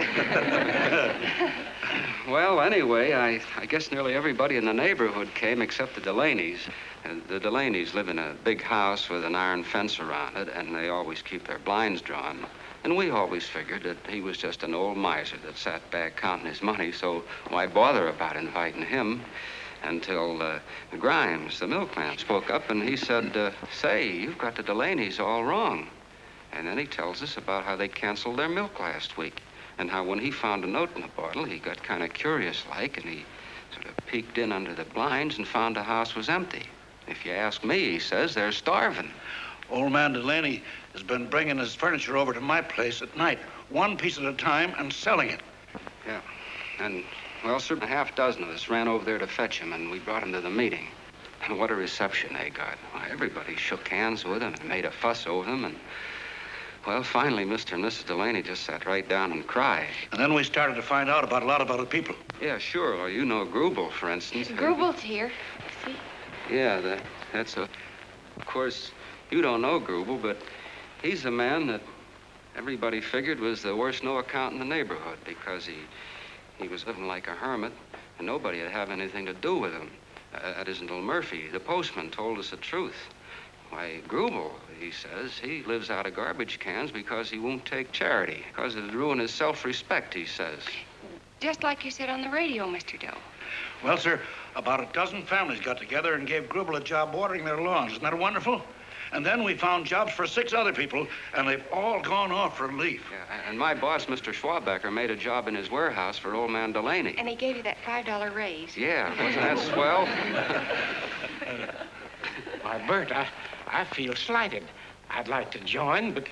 Well, anyway, I guess nearly everybody in the neighborhood came except the Delaney's. The Delaney's live in a big house with an iron fence around it, and they always keep their blinds drawn. And we always figured that he was just an old miser that sat back counting his money, so why bother about inviting him? Until Grimes, the milkman, spoke up and he said, say, you've got the Delaney's all wrong. And then he tells us about how they canceled their milk last week. And how when he found a note in the bottle, he got kind of curious-like, and he sort of peeked in under the blinds and found the house was empty. If you ask me, he says they're starving. Old man Delaney has been bringing his furniture over to my place at night, one piece at a time, and selling it. Yeah. And, well, sir, a half dozen of us ran over there to fetch him, and we brought him to the meeting. And what a reception they got. Why, everybody shook hands with him and made a fuss over him, and, well, finally, Mr. and Mrs. Delaney just sat right down and cried. And then we started to find out about a lot of other people. Yeah, sure. Well, you know Grubel, for instance. Grubel's here. See? Yeah, that's a... Of course, you don't know Grubel, but he's the man that everybody figured was the worst no-account in the neighborhood because he was living like a hermit, and nobody would have anything to do with him. That isn't until Murphy, the postman, told us the truth. Why, Grubel, he says, he lives out of garbage cans because he won't take charity, because it'd ruin his self-respect, he says. Just like you said on the radio, Mr. Doe. Well, sir, about a dozen families got together and gave Grubel a job watering their lawns. Isn't that wonderful? And then we found jobs for 6 other people, and they've all gone off for leave. Yeah, and my boss, Mr. Schwabecker, made a job in his warehouse for old man Delaney. And he gave you that $5 raise. Yeah, wasn't that swell? Why, Bert, I feel slighted. I'd like to join, but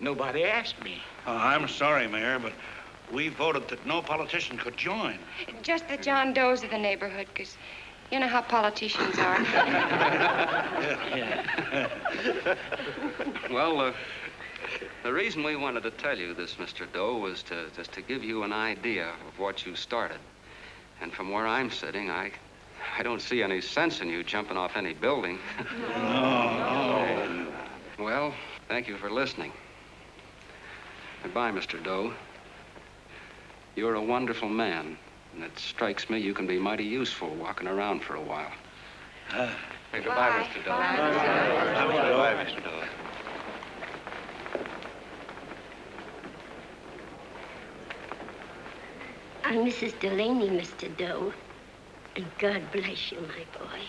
nobody asked me. I'm sorry, Mayor, but we voted that no politician could join. Just the John Does of the neighborhood, because you know how politicians are. Well, the reason we wanted to tell you this, Mr. Doe, was just to give you an idea of what you started. And from where I'm sitting, I don't see any sense in you jumping off any building. No. Well, thank you for listening. Goodbye, Mr. Doe. You're a wonderful man, and it strikes me you can be mighty useful walking around for a while. Hey, goodbye, Mr. Doe. Goodbye, Mr. Doe. I'm Mrs. Delaney, Mr. Doe. And God bless you, my boy.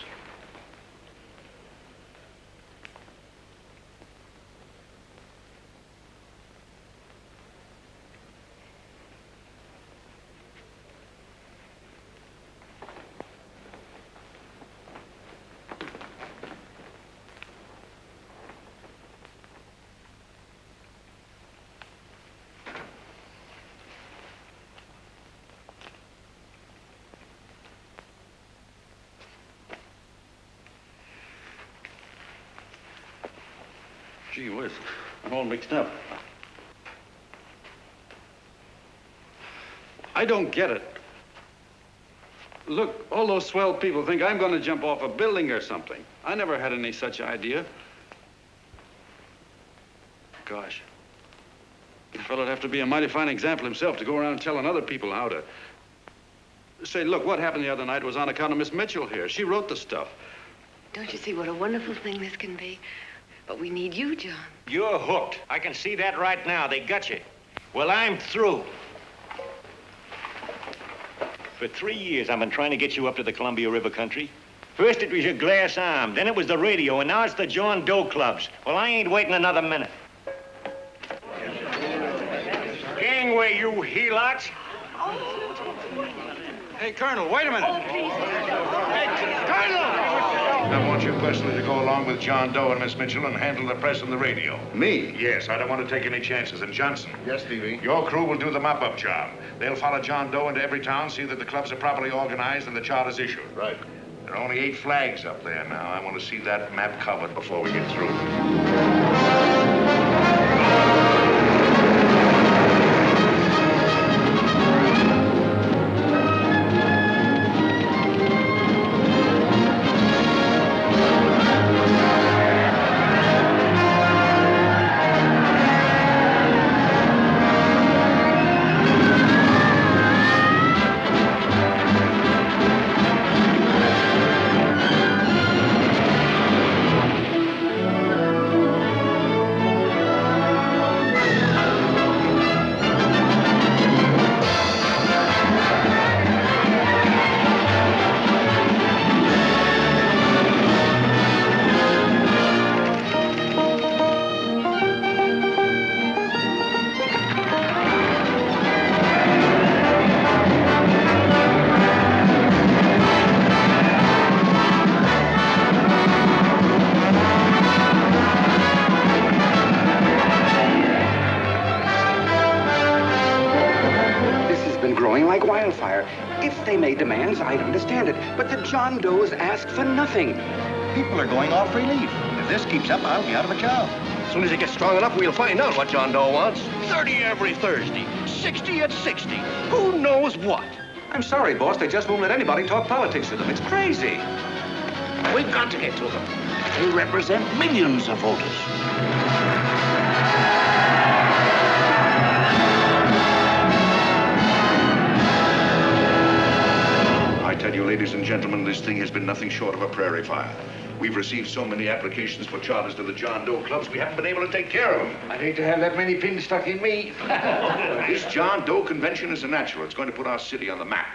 Gee whiz, I'm all mixed up. I don't get it. Look, all those swell people think I'm going to jump off a building or something. I never had any such idea. Gosh. The fellow'd have to be a mighty fine example himself to go around telling other people how to... Say, look, what happened the other night was on account of Miss Mitchell here. She wrote the stuff. Don't you see what a wonderful thing this can be? But we need you, John. You're hooked. I can see that right now. They got you. Well, I'm through. For 3 years, I've been trying to get you up to the Columbia River country. First it was your glass arm, then it was the radio, and now it's the John Doe clubs. Well, I ain't waiting another minute. Gangway, you helots. Hey, Colonel, wait a minute. Hey, Colonel! I want you personally to go along with John Doe and Miss Mitchell and handle the press and the radio. Me? Yes, I don't want to take any chances. And Johnson. Yes, Stevie? Your crew will do the mop-up job. They'll follow John Doe into every town, see that the clubs are properly organized and the charters issued. Right. There are only 8 flags up there now. I want to see that map covered before we get through. growing like wildfire. If they made demands, I'd understand it. But the John Does ask for nothing. People are going off relief. If this keeps up, I'll be out of a job. As soon as it gets strong enough, we'll find out what John Doe wants. 30 every Thursday, 60 at 60. Who knows what? I'm sorry, boss. They just won't let anybody talk politics to them. It's crazy. We've got to get to them. They represent millions of voters. I tell you, ladies and gentlemen, this thing has been nothing short of a prairie fire. We've received so many applications for charters to the John Doe clubs, we haven't been able to take care of them. I'd hate to have that many pins stuck in me. This John Doe convention is a natural. It's going to put our city on the map.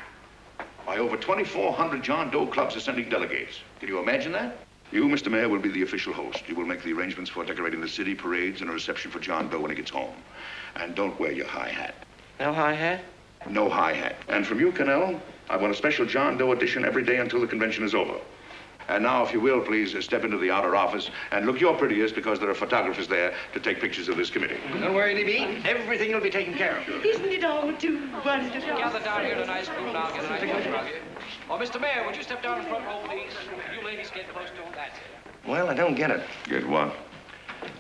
By over 2,400 John Doe clubs are sending delegates. Can you imagine that? You, Mr. Mayor, will be the official host. You will make the arrangements for decorating the city, parades, and a reception for John Doe when he gets home. And don't wear your high hat. No high hat? No high hat. And from you, Connell, I want a special John Doe edition every day until the convention is over. And now, if you will, please step into the outer office and look your prettiest because there are photographers there to take pictures of this committee. Don't worry, Libby. Everything will be taken care of. Isn't it all too wonderful? Gather down here tonight, spoon down, get a nice picture of you. Oh, Mr. Mayor, would you step down in front row, please? You ladies get close to him, that's it. Well, I don't get it. Get what?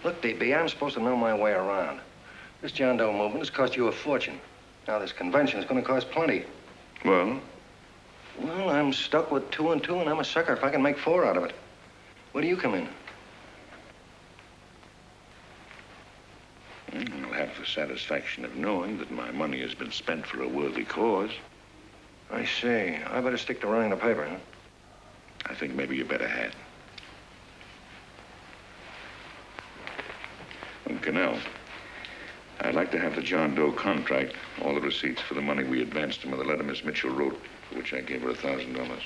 Look, DB, I'm supposed to know my way around. This John Doe movement has cost you a fortune. Now, this convention is going to cost plenty. Well? Well, I'm stuck with 2 and 2, and I'm a sucker if I can make 4 out of it. Where do you come in? I'll have the satisfaction of knowing that my money has been spent for a worthy cause. I see. I better stick to running the paper, huh? I think maybe you better had. And Connell, I'd like to have the John Doe contract, all the receipts for the money we advanced him, and the letter Miss Mitchell wrote, for which I gave her $1,000.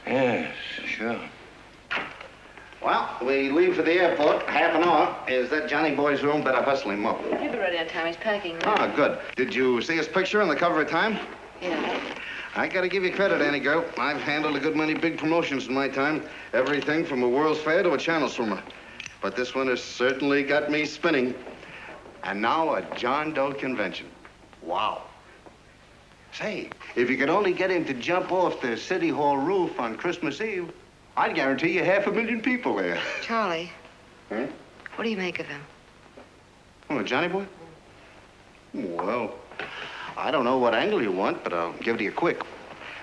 Yes, sure. Well, we leave for the airport. Half an hour. Is that Johnny boy's room? Better hustle him up. He'll be ready on time. He's packing. Ah, good. Did you see his picture on the cover of Time? Yeah. I gotta give you credit, Annie girl. I've handled a good many big promotions in my time. Everything from a World's Fair to a channel swimmer. But this one has certainly got me spinning. And now a John Doe convention. Wow. Say, if you could only get him to jump off the City Hall roof on Christmas Eve, I'd guarantee you 500,000 people there. Charlie. Huh? What do you make of him? Oh, Johnny boy? Well, I don't know what angle you want, but I'll give it to you quick.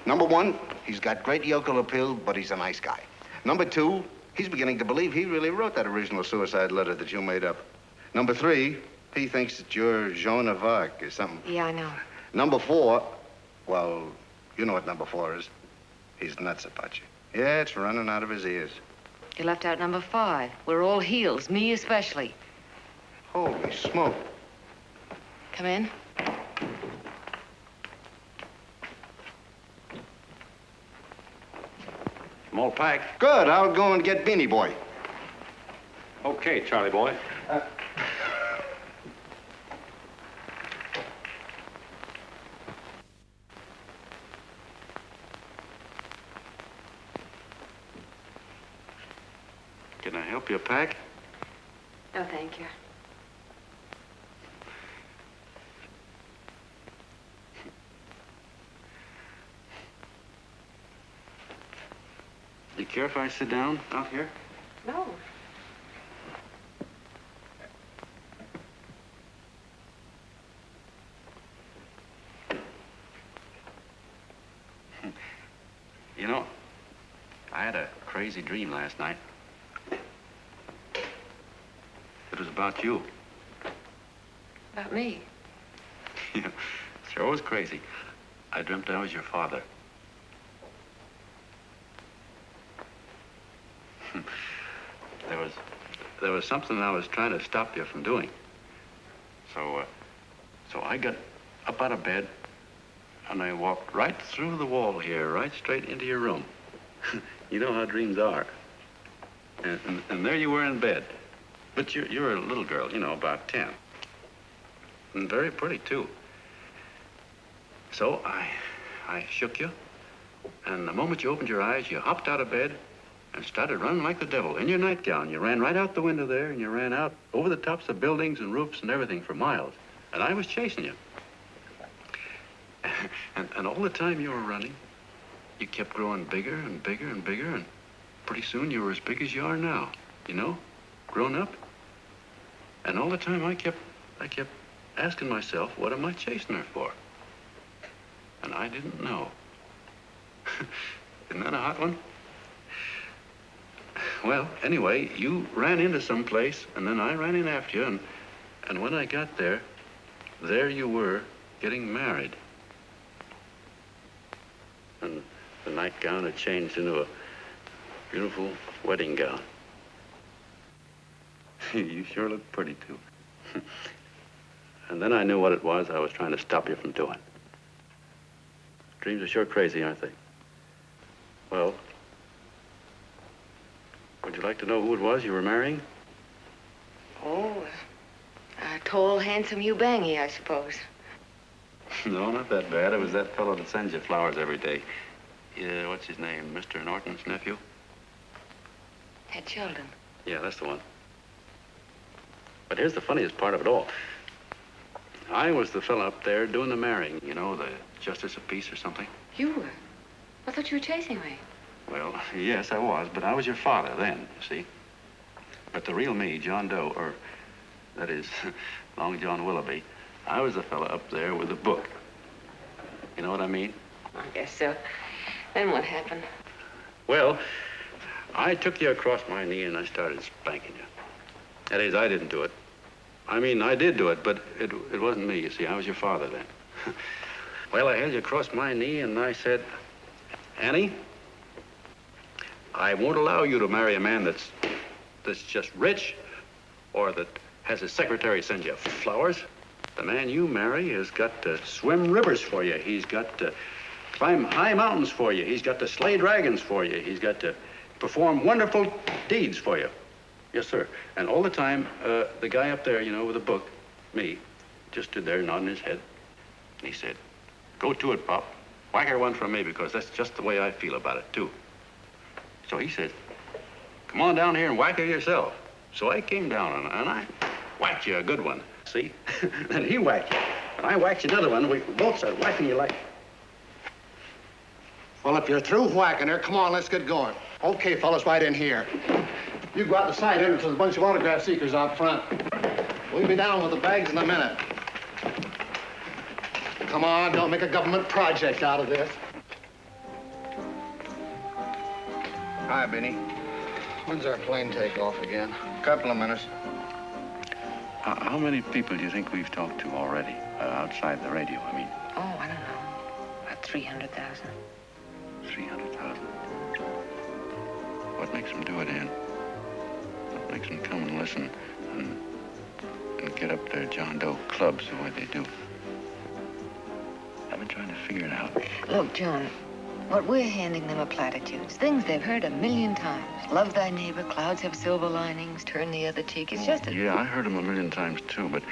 Number 1, he's got great yokel appeal, but he's a nice guy. Number 2, he's beginning to believe he really wrote that original suicide letter that you made up. Number 3, he thinks that you're Joan of Arc or something. Yeah, I know. Number 4, well, you know what number 4 is. He's nuts about you. Yeah, it's running out of his ears. You left out number 5. We're all heels, me especially. Holy smoke. Come in. I'm all packed. Good. I'll go and get Beanie Boy. Okay, Charlie boy. Can I help you pack? No, thank you. You care if I sit down out here? No. You know, I had a crazy dream last night. It was about you. About me? Yeah, sure was crazy. I dreamt I was your father. There was something I was trying to stop you from doing. So I got up out of bed and I walked right through the wall here, right straight into your room. You know how dreams are. And there you were in bed. But you're a little girl, you know, about 10. And very pretty, too. So I shook you, and the moment you opened your eyes, you hopped out of bed and started running like the devil in your nightgown. You ran right out the window there, and you ran out over the tops of buildings and roofs and everything for miles. And I was chasing you. And all the time you were running, you kept growing bigger and bigger and bigger, and pretty soon you were as big as you are now, you know, grown up. And all the time I kept asking myself, what am I chasing her for? And I didn't know. Isn't that a hot one? Well, anyway, you ran into some place, and then I ran in after you, and when I got there you were getting married. And the nightgown had changed into a beautiful wedding gown. You sure look pretty, too. And then I knew what it was I was trying to stop you from doing. Dreams are sure crazy, aren't they? Well, would you like to know who it was you were marrying? Oh, a tall, handsome Ubangi, I suppose. No, not that bad. It was that fellow that sends you flowers every day. Yeah, what's his name? Mr. Norton's nephew? Ed Sheldon. Yeah, that's the one. But here's the funniest part of it all. I was the fella up there doing the marrying, you know, the justice of peace or something. You were? I thought you were chasing me. Well, yes, I was, but I was your father then, you see. But the real me, John Doe, or that is, Long John Willoughby, I was the fella up there with the book. You know what I mean? I guess so. Then what happened? Well, I took you across my knee and I started spanking you. That is, I didn't do it. I mean, I did do it, but it wasn't me, you see. I was your father then. Well, I held you across my knee and I said, Annie, I won't allow you to marry a man that's just rich or that has his secretary send you flowers. The man you marry has got to swim rivers for you. He's got to climb high mountains for you. He's got to slay dragons for you. He's got to perform wonderful deeds for you. Yes, sir. And all the time, the guy up there, you know, with the book, me, just stood there nodding his head. And he said, go to it, Pop. Whack her one from me, because that's just the way I feel about it, too. So he said, come on down here and whack her yourself. So I came down and I whacked you a good one, see? Then he whacked you, and I whacked you another one. We both started whacking you like... Well, if you're through whacking her, come on, let's get going. Okay, fellas, right in here. You go out the side entrance. There's a bunch of autograph seekers out front. We'll be down with the bags in a minute. Come on, don't make a government project out of this. Hi, Benny. When's our plane take off again? Couple of minutes. How many people do you think we've talked to already, outside the radio, I mean? Oh, I don't know. About 300,000. 300,000. What makes them do it, Ann? What makes them come and listen and get up their John Doe clubs the way they do? I've been trying to figure it out. Look, John, what we're handing them are platitudes. Things they've heard 1,000,000 times. Love thy neighbor, clouds have silver linings, turn the other cheek. It's just a... Yeah, I heard them 1,000,000 times, too, but...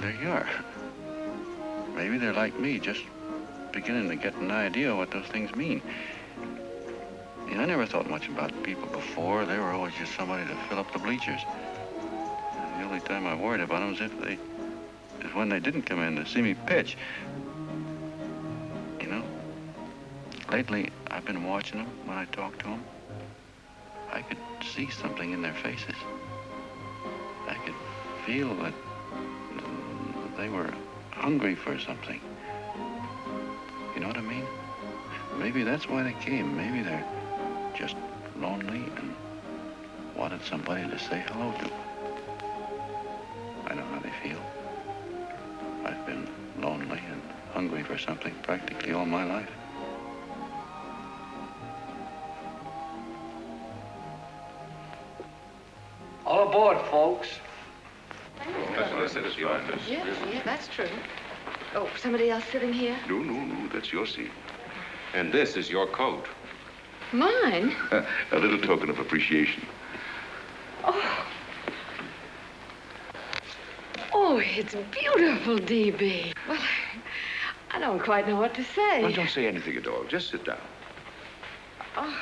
there you are. Maybe they're like me, just beginning to get an idea what those things mean. Yeah, I never thought much about people before. They were always just somebody to fill up the bleachers. The only time I worried about them is when they didn't come in to see me pitch. You know, lately I've been watching them when I talk to them. I could see something in their faces. I could feel that they were hungry for something. You know what I mean? Maybe that's why they came. Maybe they're just lonely and wanted somebody to say hello to. I know how they feel. I've been lonely and hungry for something practically all my life. All aboard, folks. That's what I said, it's behind us. Yeah, that's true. Oh, somebody else sitting here? No, that's your seat. And this is your coat. Mine? A little token of appreciation. Oh, it's beautiful, D.B. Well, I don't quite know what to say. Well, don't say anything at all. Just sit down. Oh,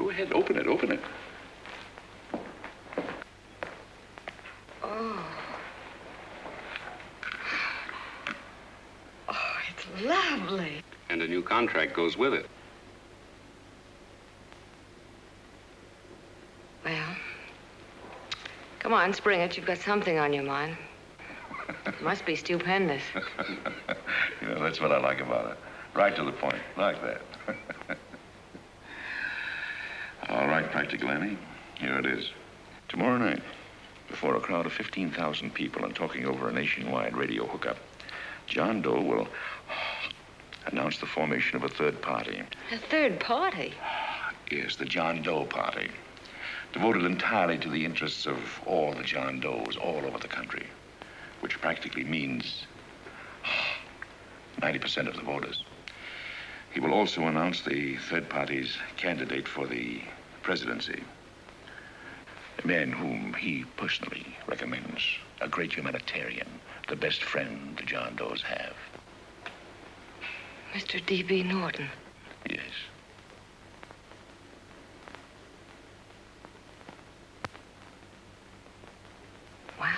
Go ahead, open it. oh. lovely. And a new contract goes with it. Well, come on, spring it. You've got something on your mind. It must be stupendous. You know, that's what I like about it. Right to the point, like that. All right, Practical Annie, here it is. Tomorrow night, before a crowd of 15,000 people and talking over a nationwide radio hookup, John Doe will announce the formation of a third party. A third party? Yes, the John Doe Party. Devoted entirely to the interests of all the John Does all over the country, which practically means 90% of the voters. He will also announce the third party's candidate for the presidency. A man whom he personally recommends, a great humanitarian, the best friend the John Does have. Mr. D.B. Norton. Yes. Wow.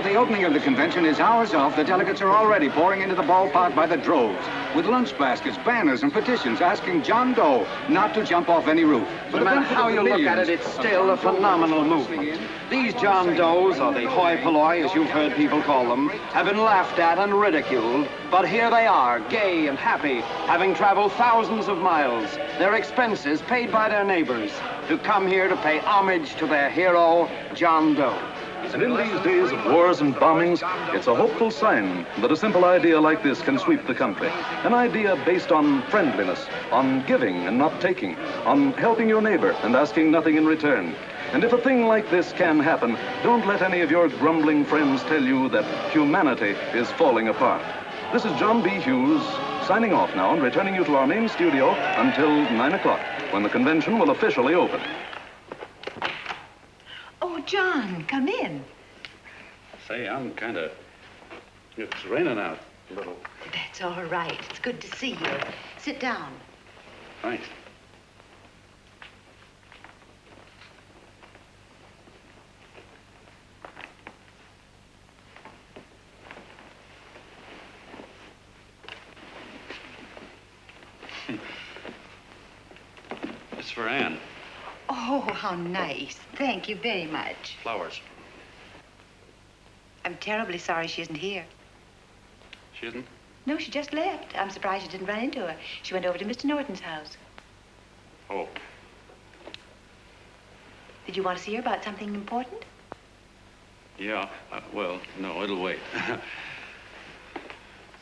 The opening of the convention is hours off. The delegates are already pouring into the ballpark by the droves, with lunch baskets, banners, and petitions asking John Doe not to jump off any roof. But no matter how you look at it, it's still a phenomenal movement. These John Does, or the hoi polloi, as you've heard people call them, have been laughed at and ridiculed, but here they are, gay and happy, having traveled thousands of miles, their expenses paid by their neighbors, to come here to pay homage to their hero, John Doe. And in these days of wars and bombings, it's a hopeful sign that a simple idea like this can sweep the country. An idea based on friendliness, on giving and not taking, on helping your neighbor and asking nothing in return. And if a thing like this can happen, don't let any of your grumbling friends tell you that humanity is falling apart. This is John B. Hughes signing off now and returning you to our main studio until 9 o'clock, when the convention will officially open. Oh, John, come in. Say, I'm kind of... It's raining out a little. That's all right. It's good to see you. Sit down. Thanks. It's for Anne. Oh, how nice. Thank you very much. Flowers. I'm terribly sorry she isn't here. She isn't? No, she just left. I'm surprised you didn't run into her. She went over to Mr. Norton's house. Oh. Did you want to see her about something important? Yeah, well, no, it'll wait.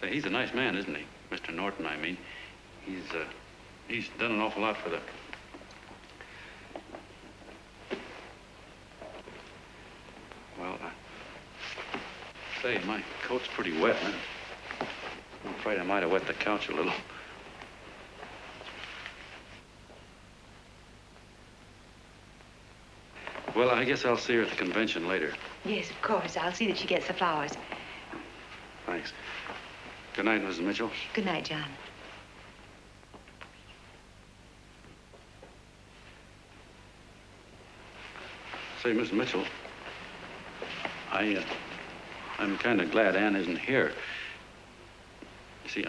Say, he's a nice man, isn't he? Mr. Norton, I mean. He's done an awful lot for the... Well, say, my coat's pretty wet, man. I'm afraid I might have wet the couch a little. Well, I guess I'll see her at the convention later. Yes, of course. I'll see that she gets the flowers. Thanks. Good night, Mrs. Mitchell. Good night, John. Say, Miss Mitchell, I'm kind of glad Anne isn't here. You see,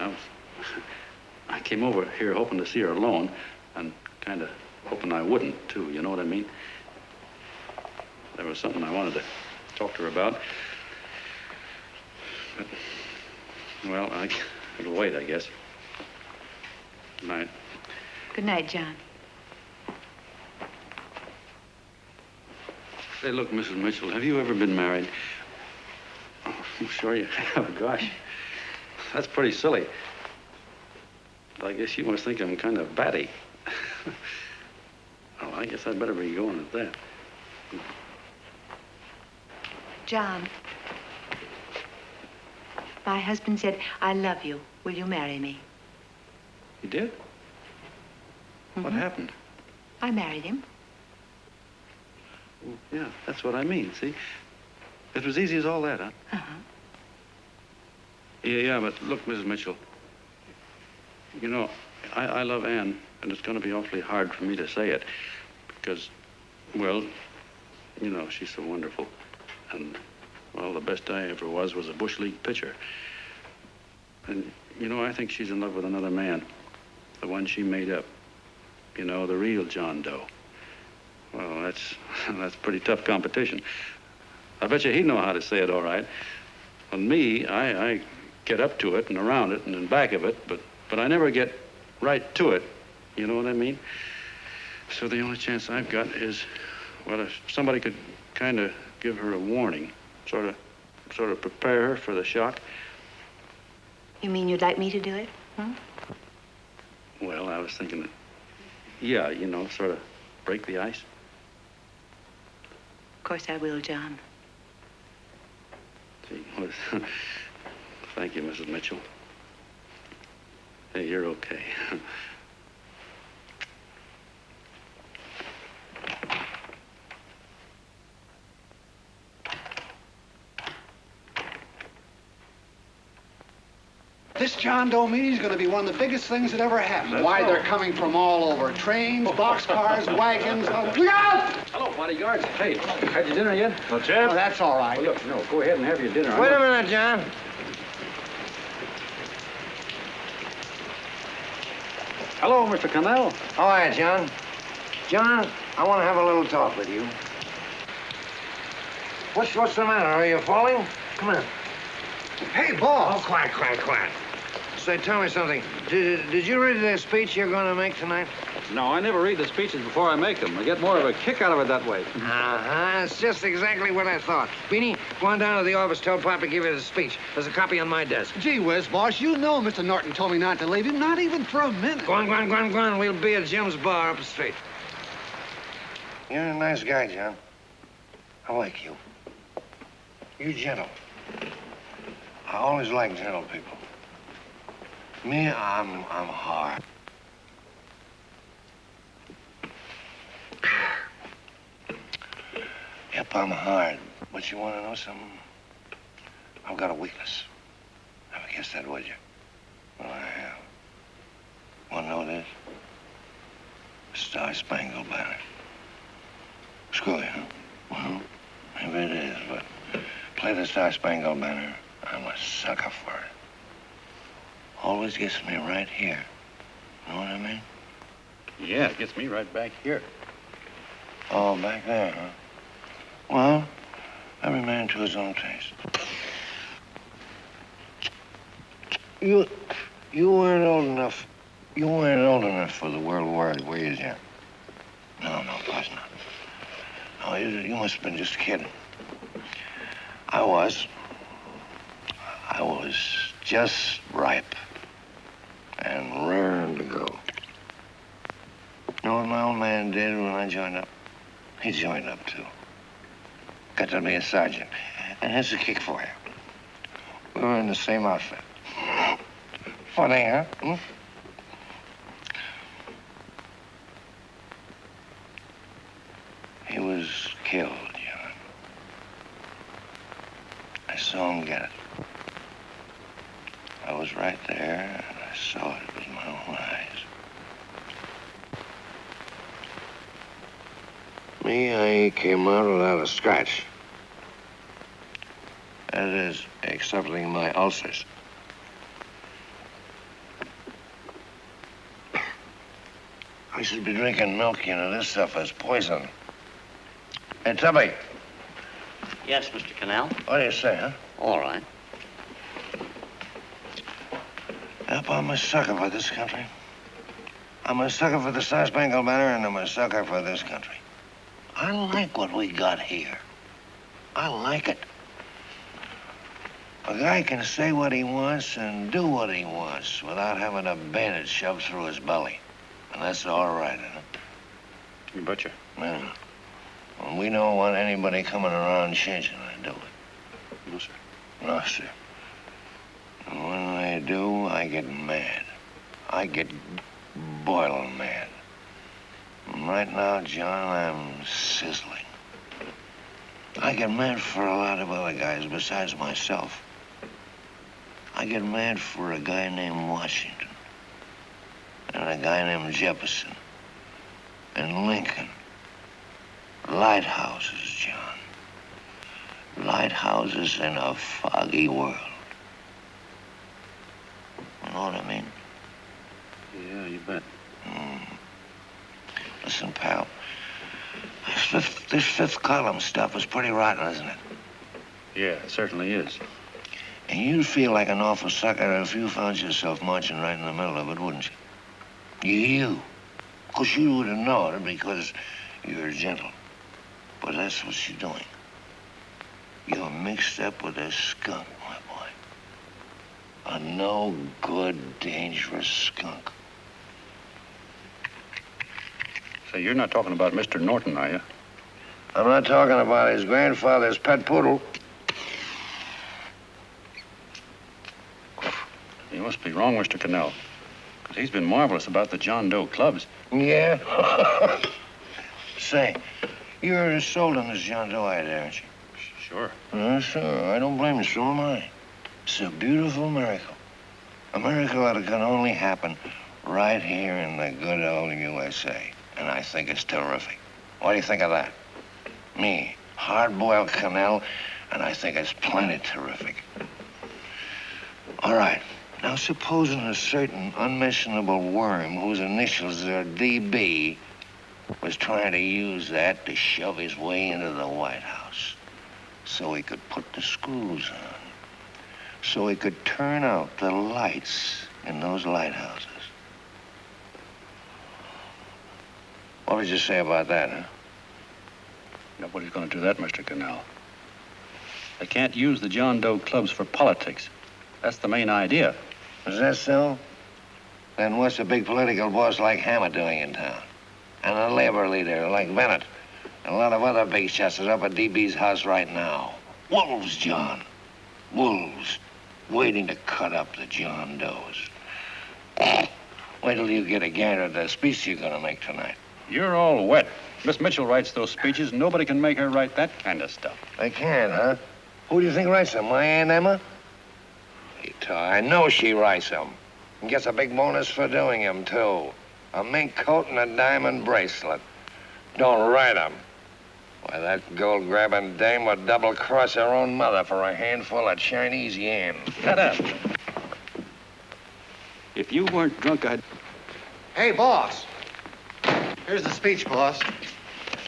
I came over here hoping to see her alone, and kind of hoping I wouldn't, too, you know what I mean? There was something I wanted to talk to her about. But, well, it'll wait, I guess. Good night. Good night, John. Say, look, Mrs. Mitchell, have you ever been married? Oh, I'm sure you have. Gosh, that's pretty silly. But I guess you must think I'm kind of batty. Well, I guess I'd better be going at that. John, my husband said, I love you. Will you marry me? You did? What happened? I married him. Well, yeah, that's what I mean, see? It was easy as all that, huh? Uh-huh. Yeah, but look, Mrs. Mitchell, you know, I love Ann, and it's going to be awfully hard for me to say it because, well, you know, she's so wonderful. And, well, the best I ever was a Bush League pitcher. And, you know, I think she's in love with another man, the one she made up. You know, the real John Doe. Well, that's pretty tough competition. I bet you he'd know how to say it all right. On me, I get up to it and around it and in back of it, but I never get right to it. You know what I mean? So the only chance I've got is, well, if somebody could kind of give her a warning, sort of prepare her for the shock. You mean you'd like me to do it? Huh? Well, I was thinking that, yeah, you know, sort of break the ice. Of course I will, John. Gee, well, thank you, Mrs. Mitchell. Hey, you're okay. This John Doe meeting's going to be one of the biggest things that ever happened. Why, they're coming from all over. Trains, boxcars, wagons. Look out! Hello, bodyguards. Hey, had your dinner yet? Well, Jeff? Oh, that's all right. Well, look, no, go ahead and have your dinner. Wait a minute, John. Hello, Mr. Connell. How are you, John? John, I want to have a little talk with you. What's the matter? Are you falling? Come on. Hey, boss. Oh, quiet. Say, tell me something. Did you read the speech you're going to make tonight? No, I never read the speeches before I make them. I get more of a kick out of it that way. Uh-huh. It's just exactly what I thought. Beanie, go on down to the office, tell Pop to give you the speech. There's a copy on my desk. Gee whiz, boss, you know Mr. Norton told me not to leave him, not even for a minute. Go on. We'll be at Jim's bar up the street. You're a nice guy, John. I like you. You're gentle. I always like gentle people. Me, I'm hard. Yep, I'm hard. But you want to know something? I've got a weakness. Never guessed that, would you? Well, I have. Want to know this? Star-Spangled Banner. Screw you, huh? Well, maybe it is, but play the Star-Spangled Banner. I'm a sucker for it. Always gets me right here. Know what I mean? Yeah, it gets me right back here. Oh, back there, huh? Well, every man to his own taste. You weren't old enough. You weren't old enough for the World War, were you, Jim? No, of course not. No, you must have been just kidding. I was just ripe and raring to go. You know what my old man did when I joined up? He joined up, too. Got to be a sergeant. And here's a kick for you. We were in the same outfit. Funny, huh? Hmm? He was killed, John. I saw him get it. I was right there, and I saw it with my own eyes. Me, I came out without a scratch. That is, excepting my ulcers. I should be drinking milk, you know. This stuff is poison. Hey, Tubby. Yes, Mr. Connell? What do you say, huh? All right. Yep, I'm a sucker for this country. I'm a sucker for the Star-Spangled Banner, and I'm a sucker for this country. I like what we got here. I like it. A guy can say what he wants and do what he wants without having a bayonet shoved through his belly. And that's all right, isn't it? You betcha. Yeah. Well, we don't want anybody coming around changing it, do we? No, sir. No, sir. And when they do, I get mad. I get boiling mad. Right now, John, I'm sizzling. I get mad for a lot of other guys besides myself. I get mad for a guy named Washington, and a guy named Jefferson, and Lincoln. Lighthouses, John. Lighthouses in a foggy world. You know what I mean? Yeah, you bet. Listen, pal. This fifth column stuff is pretty rotten, isn't it? Yeah, it certainly is. And you'd feel like an awful sucker if you found yourself marching right in the middle of it, wouldn't you? You. Of course, you wouldn't know it because you're gentle. But that's what you're doing. You're mixed up with a skunk, my boy. A no-good, dangerous skunk. Say, you're not talking about Mr. Norton, are you? I'm not talking about his grandfather's pet poodle. You must be wrong, Mr. Connell. Because he's been marvelous about the John Doe clubs. Yeah? Say, you're sold on this John Doe idea, aren't you? Sure. Sure. I don't blame you. So am I. It's a beautiful miracle. A miracle that can only happen right here in the good old USA. And I think it's terrific. What do you think of that? Me, hard-boiled Connell, and I think it's plenty terrific. All right. Now, supposing a certain unmentionable worm whose initials are DB was trying to use that to shove his way into the White House so he could put the screws on, so he could turn out the lights in those lighthouses. What would you say about that, huh? Nobody's going to do that, Mr. Connell. They can't use the John Doe clubs for politics. That's the main idea. Is that so? Then what's a big political boss like Hammer doing in town? And a labor leader like Bennett? And a lot of other big shots are up at DB's house right now. Wolves, John. Wolves. Waiting to cut up the John Does. Wait till you get a gander at the speech you're gonna make tonight. You're all wet. Miss Mitchell writes those speeches. Nobody can make her write that kind of stuff. They can't, huh? Who do you think writes them? My Aunt Emma? I know she writes them. And gets a big bonus for doing them, too. A mink coat and a diamond bracelet. Don't write them. Why, that gold-grabbing dame would double-cross her own mother for a handful of Chinese yen. Shut up. If you weren't drunk, I'd... Hey, boss. Here's the speech, boss.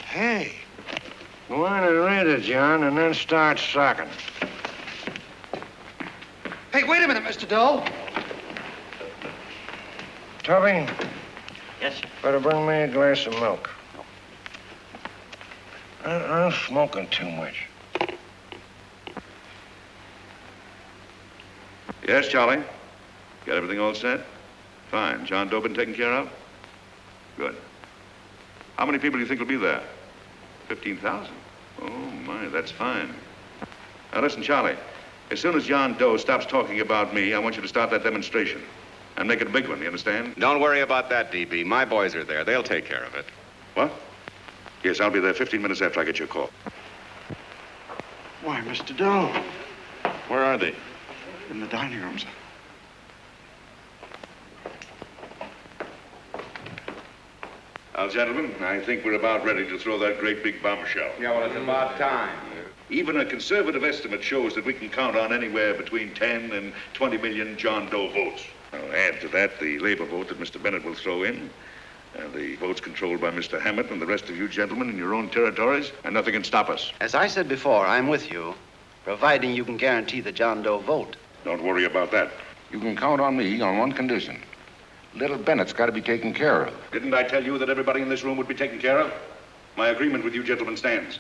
Hey. Go on and read it, John, and then start sucking. Hey, wait a minute, Mr. Doe. Tubby? Yes, sir. Better bring me a glass of milk. I'm smoking too much. Yes, Charlie? Got everything all set? Fine. John Doe been taken care of? Good. How many people do you think will be there? 15,000? Oh, my, that's fine. Now, listen, Charlie. As soon as John Doe stops talking about me, I want you to start that demonstration. And make it a big one, you understand? Don't worry about that, DB. My boys are there. They'll take care of it. What? Yes, I'll be there 15 minutes after I get your call. Why, Mr. Doe. Where are they? In the dining room, sir. Now, gentlemen, I think we're about ready to throw that great big bombshell. Yeah, well, it's about time. Even a conservative estimate shows that we can count on anywhere between 10 and 20 million John Doe votes. I'll add to that the labor vote that Mr. Bennett will throw in, and the votes controlled by Mr. Hammett and the rest of you gentlemen in your own territories, and nothing can stop us. As I said before, I'm with you, providing you can guarantee the John Doe vote. Don't worry about that. You can count on me on one condition. Little Bennett's got to be taken care of. Didn't I tell you that everybody in this room would be taken care of? My agreement with you gentlemen stands.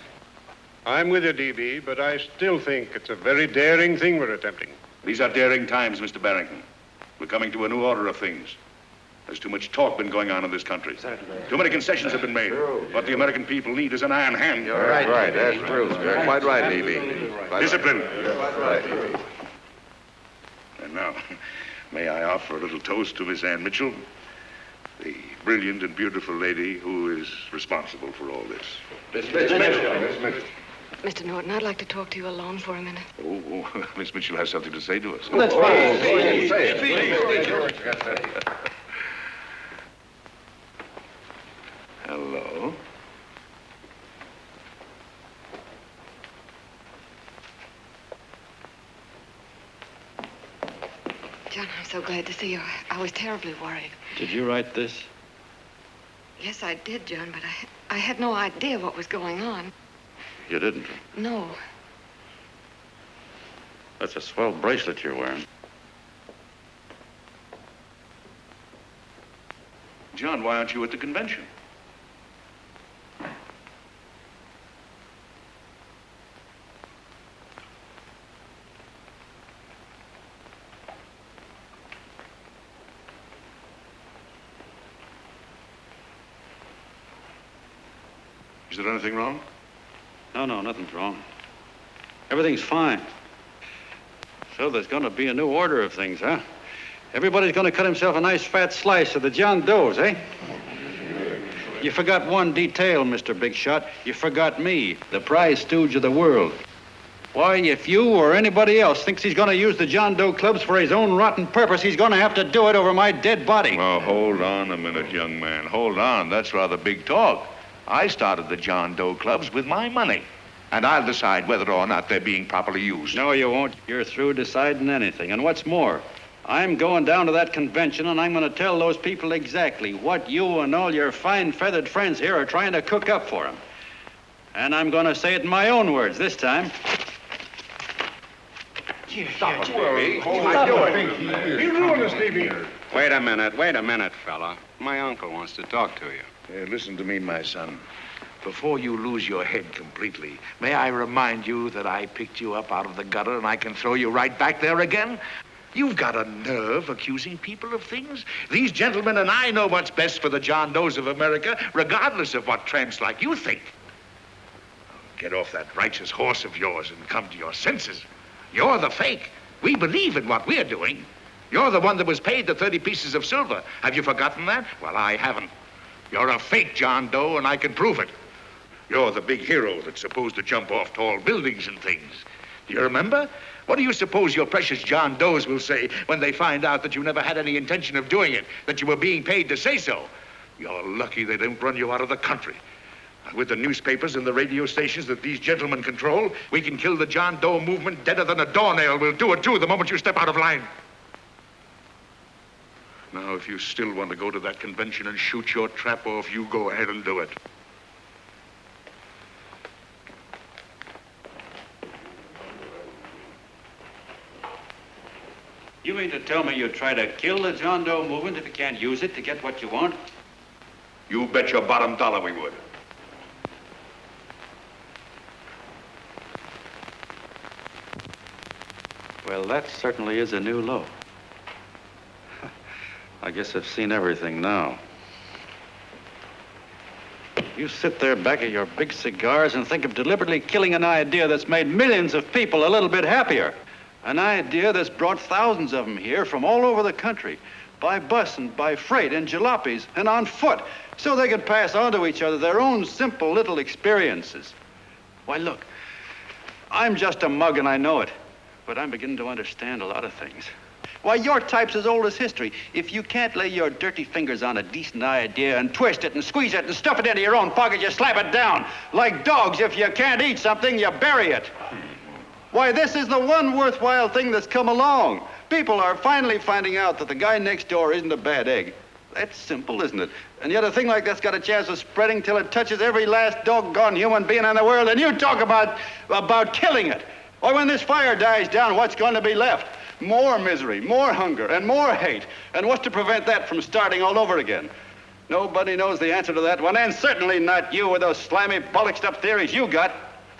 I'm with you, DB, but I still think it's a very daring thing we're attempting. These are daring times, Mr. Barrington. We're coming to a new order of things. There's too much talk been going on in this country. Too many concessions have been made. What the American people need is an iron hand. You're right. Right, that's true. You're quite right, DB. Discipline. Right. And now, may I offer a little toast to Miss Ann Mitchell, the brilliant and beautiful lady who is responsible for all this. Mr. Norton, I'd like to talk to you alone for a minute. Oh, Miss Mitchell has something to say to us. That's fine. Say it. Hello. John, I'm so glad to see you. I was terribly worried. Did you write this? Yes, I did, John, but I had no idea what was going on. You didn't? No. That's a swell bracelet you're wearing. John, why aren't you at the convention? Is there anything wrong? No, nothing's wrong. Everything's fine. So there's going to be a new order of things, huh? Everybody's going to cut himself a nice fat slice of the John Does, eh? You forgot one detail, Mr. Big Shot. You forgot me, the prize stooge of the world. Why, if you or anybody else thinks he's going to use the John Doe clubs for his own rotten purpose, he's going to have to do it over my dead body. Oh, hold on a minute, young man. Hold on. That's rather big talk. I started the John Doe clubs with my money. And I'll decide whether or not they're being properly used. No, you won't. You're through deciding anything. And what's more, I'm going down to that convention and I'm going to tell those people exactly what you and all your fine feathered friends here are trying to cook up for them. And I'm going to say it in my own words this time. Stop it, Stevie. He ruined us, Stevie. Wait a minute, fella. My uncle wants to talk to you. Listen to me, my son. Before you lose your head completely, may I remind you that I picked you up out of the gutter and I can throw you right back there again? You've got a nerve accusing people of things. These gentlemen and I know what's best for the John Does of America, regardless of what tramps like you think. Get off that righteous horse of yours and come to your senses. You're the fake. We believe in what we're doing. You're the one that was paid the 30 pieces of silver. Have you forgotten that? Well, I haven't. You're a fake John Doe, and I can prove it. You're the big hero that's supposed to jump off tall buildings and things. Do you remember? What do you suppose your precious John Does will say when they find out that you never had any intention of doing it, that you were being paid to say so? You're lucky they don't run you out of the country. With the newspapers and the radio stations that these gentlemen control, we can kill the John Doe movement deader than a doornail. We'll do it, too, the moment you step out of line. Now, if you still want to go to that convention and shoot your trap off, you go ahead and do it. You mean to tell me you'd try to kill the John Doe movement if you can't use it to get what you want? You bet your bottom dollar we would. Well, that certainly is a new low. I guess I've seen everything now. You sit there back of your big cigars and think of deliberately killing an idea that's made millions of people a little bit happier. An idea that's brought thousands of them here from all over the country, by bus and by freight and jalopies and on foot, so they could pass on to each other their own simple little experiences. Why, look, I'm just a mug and I know it, but I'm beginning to understand a lot of things. Why, your type's as old as history. If you can't lay your dirty fingers on a decent idea and twist it and squeeze it and stuff it into your own pocket, you slap it down. Like dogs, if you can't eat something, you bury it. Why, this is the one worthwhile thing that's come along. People are finally finding out that the guy next door isn't a bad egg. That's simple, isn't it? And yet a thing like that's got a chance of spreading till it touches every last doggone human being in the world, and you talk about killing it. Why, when this fire dies down, what's going to be left? More misery, more hunger, and more hate. And what's to prevent that from starting all over again? Nobody knows the answer to that one, and certainly not you with those slimy, bollocksed-up theories you got.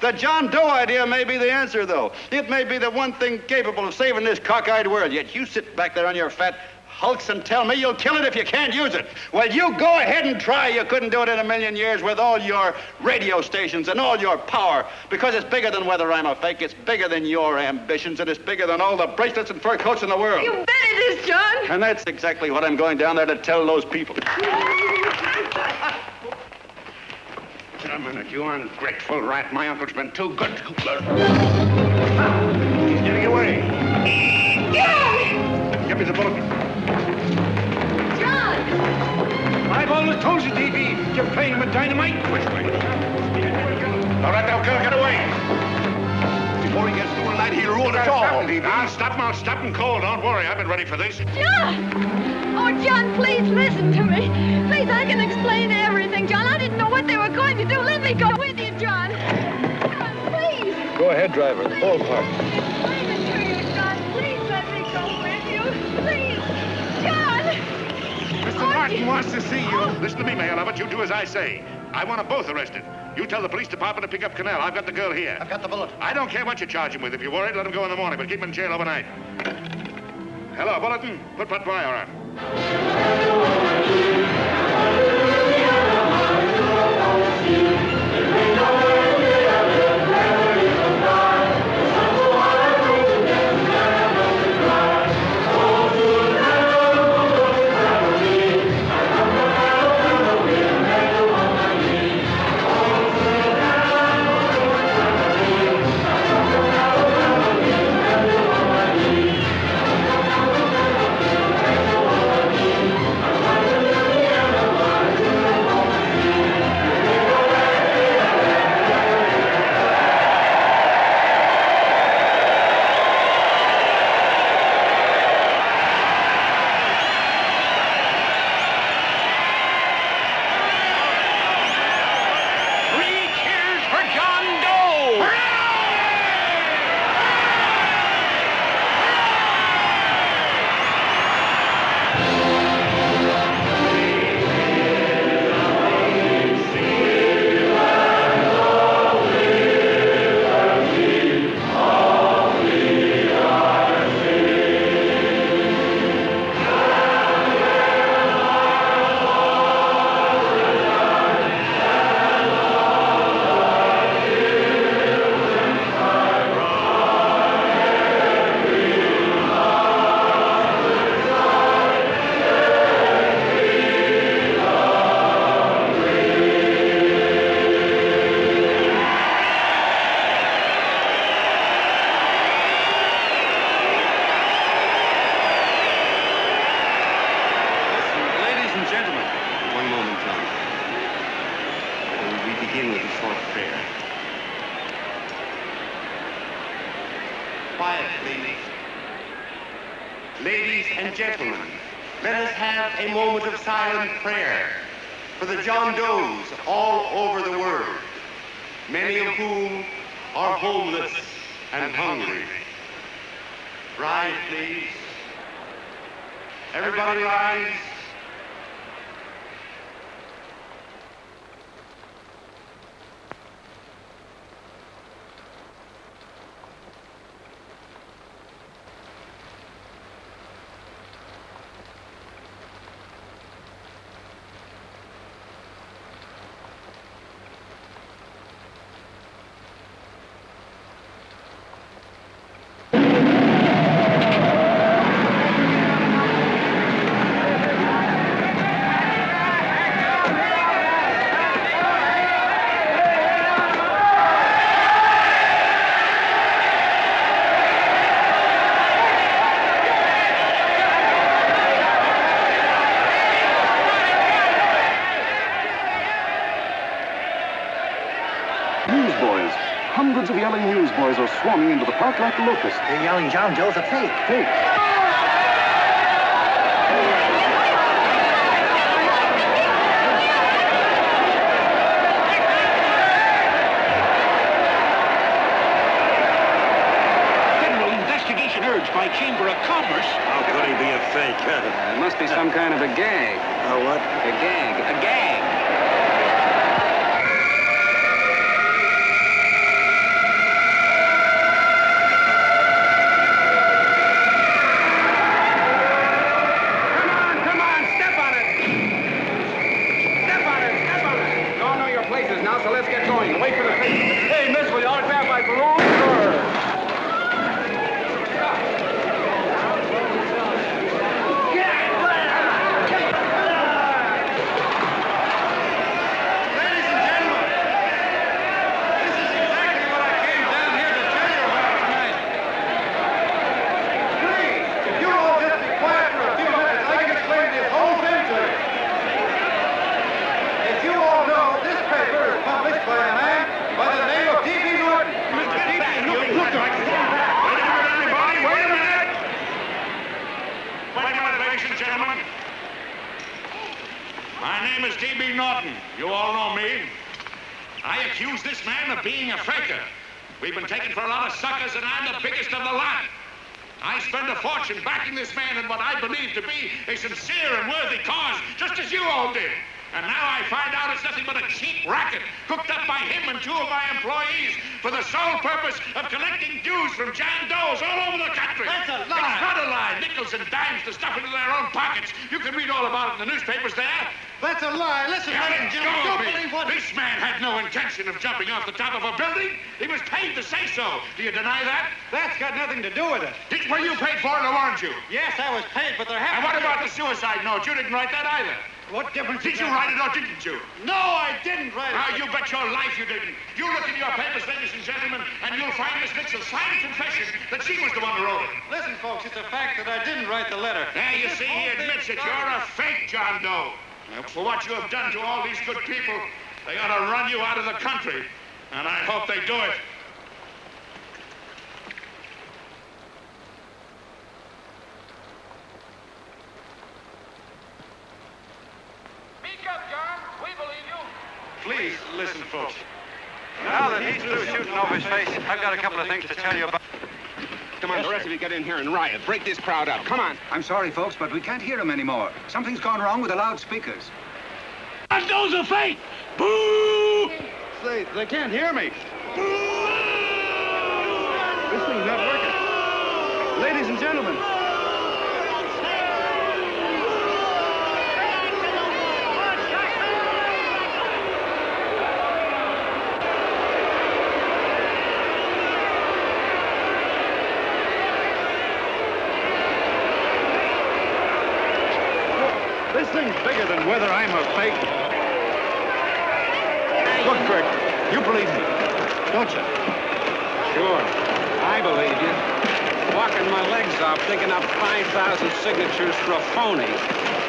The John Doe idea may be the answer, though. It may be the one thing capable of saving this cockeyed world, yet you sit back there on your fat, hulks and tell me you'll kill it if you can't use it. Well, you go ahead and try. You couldn't do it in a million years with all your radio stations and all your power, because it's bigger than whether I'm a fake. It's bigger than your ambitions, and it's bigger than all the bracelets and fur coats in the world. You bet it is, John. And that's exactly what I'm going down there to tell those people. A minute, you ungrateful rat. My uncle's been too good to her. He's getting away. Give me the bullet. John! I've always told you, D.B., you're playing with dynamite. Which way? All right, now, girl, get away. Before he gets through tonight, he'll ruin us all. I'll stop him cold. Don't worry, I've been ready for this. John! Oh, John, please listen to me. Please, I can explain everything, John. I didn't know what they were going to do. Let me go with you, John. John, please. Go ahead, driver. The ballpark. Explain it to you, John. Please let me go with you. Please. John! Mr. Norton wants to see you. Listen to me, Mayor Lovett. You do as I say. I want them both arrested. You tell the police department to pick up Connell. I've got the girl here. I've got the bullet. I don't care what you charge him with. If you're worried, let him go in the morning, but keep him in jail overnight. Hello, Bulletin. Put Pat Pryor on. Quiet, please. Ladies and gentlemen, let us have a moment of silent prayer for the John Does all over the world, many of whom are homeless and hungry. Rise, please. Everybody rise. Newsboys. Hundreds of yelling newsboys are swarming into the park like locusts. They're yelling John Doe's a fake. Fake. Federal investigation urged by Chamber of Commerce. How could he be a fake? It must be some kind of a gag. A what? A gag. A gag. gentlemen. My name is D.B. Norton. You all know me. I accuse this man of being a faker. We've been taken for a lot of suckers, and I'm the biggest of the lot. I spend a fortune backing this man in what I believe to be a sincere and worthy cause, just as you all did. And now I find out it's nothing but a cheap racket cooked up by him and two of my employees for the sole purpose of collecting dues from John Does all over the country. That's a lie. It's not a lie. Nickels and dimes to stuff into their own pockets. You can read all about it in the newspapers there. That's a lie. Listen, ladies and gentlemen, don't believe what... This man had no intention of jumping off the top of a building. He was paid to say so. Do you deny that? That's got nothing to do with it. Were you paid for it or weren't you? Yes, I was paid, but there happened... And what about the suicide note? You didn't write that either. What difference Did you write it or didn't you? No, I didn't write it. Now, you bet your life you didn't. You look in your papers, ladies and gentlemen, and you'll find Miss Nixon's signed confession that she was the one who wrote it. Listen, folks, it's a fact that I didn't write the letter. There, you see, he admits it. You're a fake, John Doe. For what you have done to all these good people, they ought to run you out of the country. And I hope they do it. Speak up, John. We believe you. Please, listen, folks. Now that he's through shooting over his face, I've got a couple of things to tell you about. Come on, the rest of you get in here and riot. Break this crowd up. Come on. I'm sorry, folks, but we can't hear him anymore. Something's gone wrong with the loudspeakers. John Doe's a fake. Boo! They can't hear me. This thing's not working. Ladies and gentlemen. This thing's bigger than whether I'm a fake. Look, Kurt, you believe me, don't you? Sure. I believe you. Walking my legs off, digging up 5,000 signatures for a phony.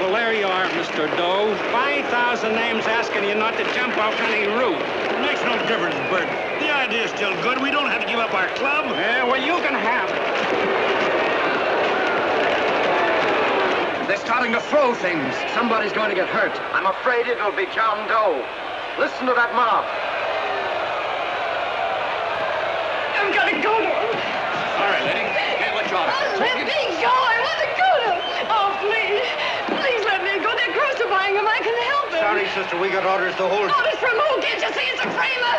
Well, there you are, Mr. Doe. 5,000 names asking you not to jump off any roof. It makes no difference, Bert. The idea's still good. We don't have to give up our club. Yeah, well, you can have it. They're starting to throw things. Somebody's going to get hurt. I'm afraid it'll be John Doe. Listen to that mob. I'm gonna go to him. All right, lady. Hey, what you ought to... Let me go. I want to go to him. Oh, please. Please let me go. They're crucifying him. I can help him. Sorry, sister. We got orders to hold... Orders from who? Can't you see it's a framer?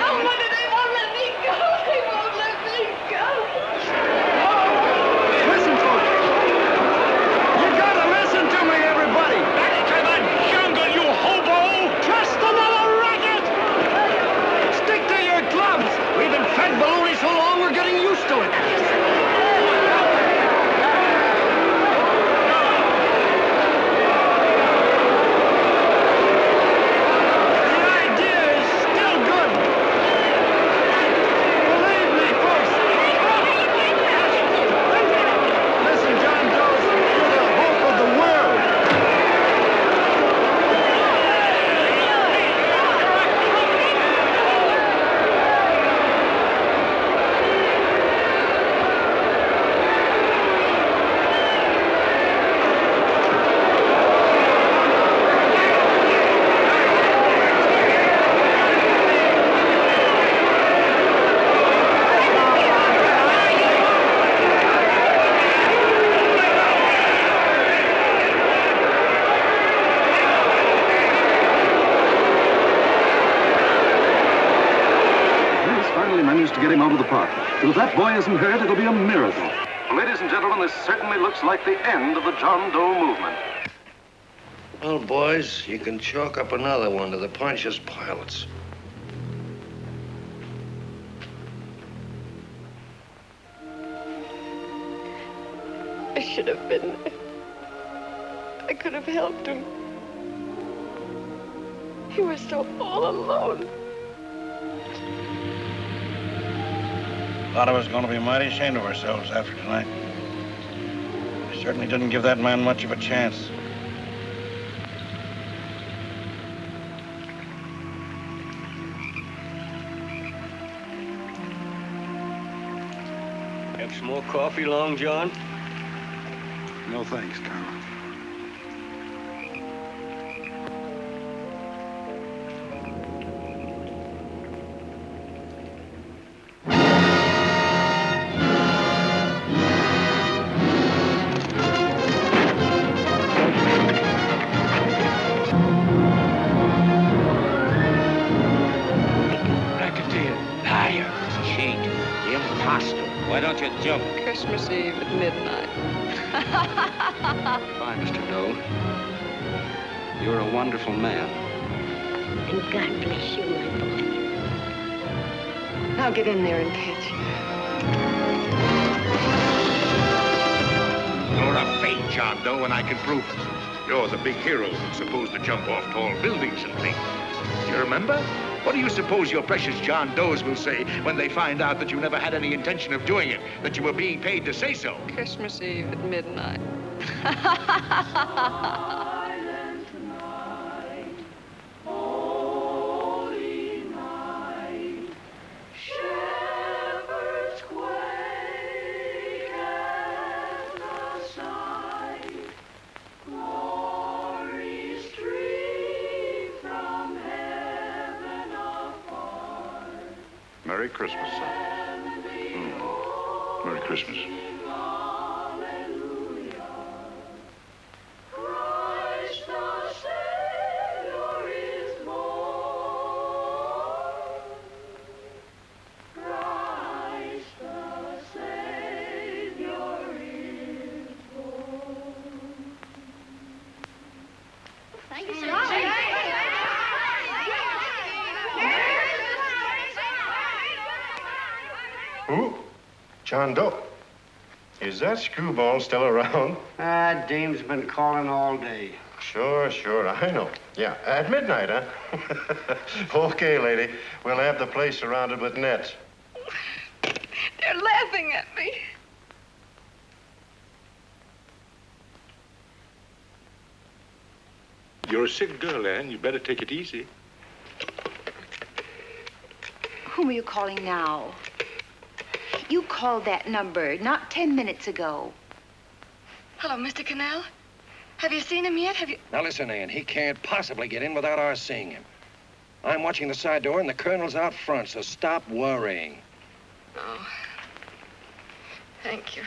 Oh, mother, they won't let me go. They won't let me go. Listen, folks. You gotta listen to me, everybody. Back to the jungle, you hobo! Just another racket! Stick to your clubs. We've been fed baloney so long, we're getting used to it. The idea is still good. Believe me, folks. Listen, John Doe, you're the hope of the world. He's finally managed to get him out of the park. If that boy isn't hurt, it'll be a miracle. Ladies and gentlemen, this certainly looks like the end of the John Doe movement. Well, boys, you can chalk up another one to the Pontius Pilates. I should have been there. I could have helped him. He was so all alone. A lot of us are going to be mighty ashamed of ourselves after tonight. We certainly didn't give that man much of a chance. Have some more coffee, Long John? No thanks, Carl. Why don't you jump? Christmas Eve at midnight. Bye, Mr. Doe. You're a wonderful man. And God bless you, my boy. Now get in there and catch. You're a fake John Doe, and I can prove it. You're the big hero who's supposed to jump off tall buildings and things. Do you remember? What do you suppose your precious John Does will say when they find out that you never had any intention of doing it, that you were being paid to say so? Christmas Eve at midnight. Merry Christmas, son. Merry Christmas. Thank you, sir. Who? John Doe. Is that screwball still around? Dame's been calling all day. Sure, I know. Yeah, at midnight, huh? Okay, lady. We'll have the place surrounded with nets. They're laughing at me. You're a sick girl, Ann. You better take it easy. Whom are you calling now? You called that number not 10 minutes ago. Hello, Mr. Connell. Have you seen him yet? Have you... Now listen, Ann, he can't possibly get in without our seeing him. I'm watching the side door and the colonel's out front, so stop worrying. Oh. Thank you.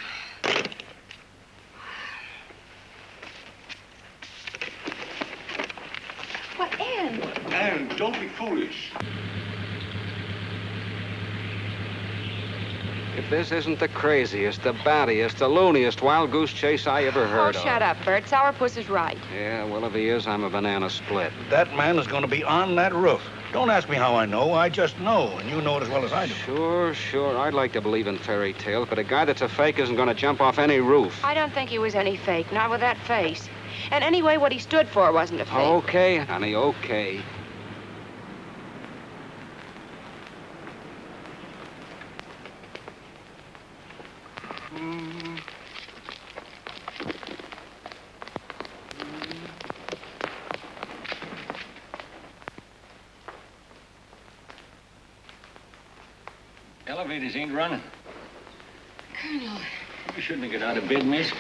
What, Ann? Ann, don't be foolish. If this isn't the craziest, the battiest, the looniest wild goose chase I ever heard of. Oh, shut up, Bert. Sourpuss is right. Yeah, well, if he is, I'm a banana split. That man is going to be on that roof. Don't ask me how I know. I just know, and you know it as well as I do. Sure. I'd like to believe in fairy tales, but a guy that's a fake isn't going to jump off any roof. I don't think he was any fake, not with that face. And anyway, what he stood for wasn't a fake. Okay, honey, okay. Elevators ain't running. Colonel, You shouldn't have got out of bed, miss.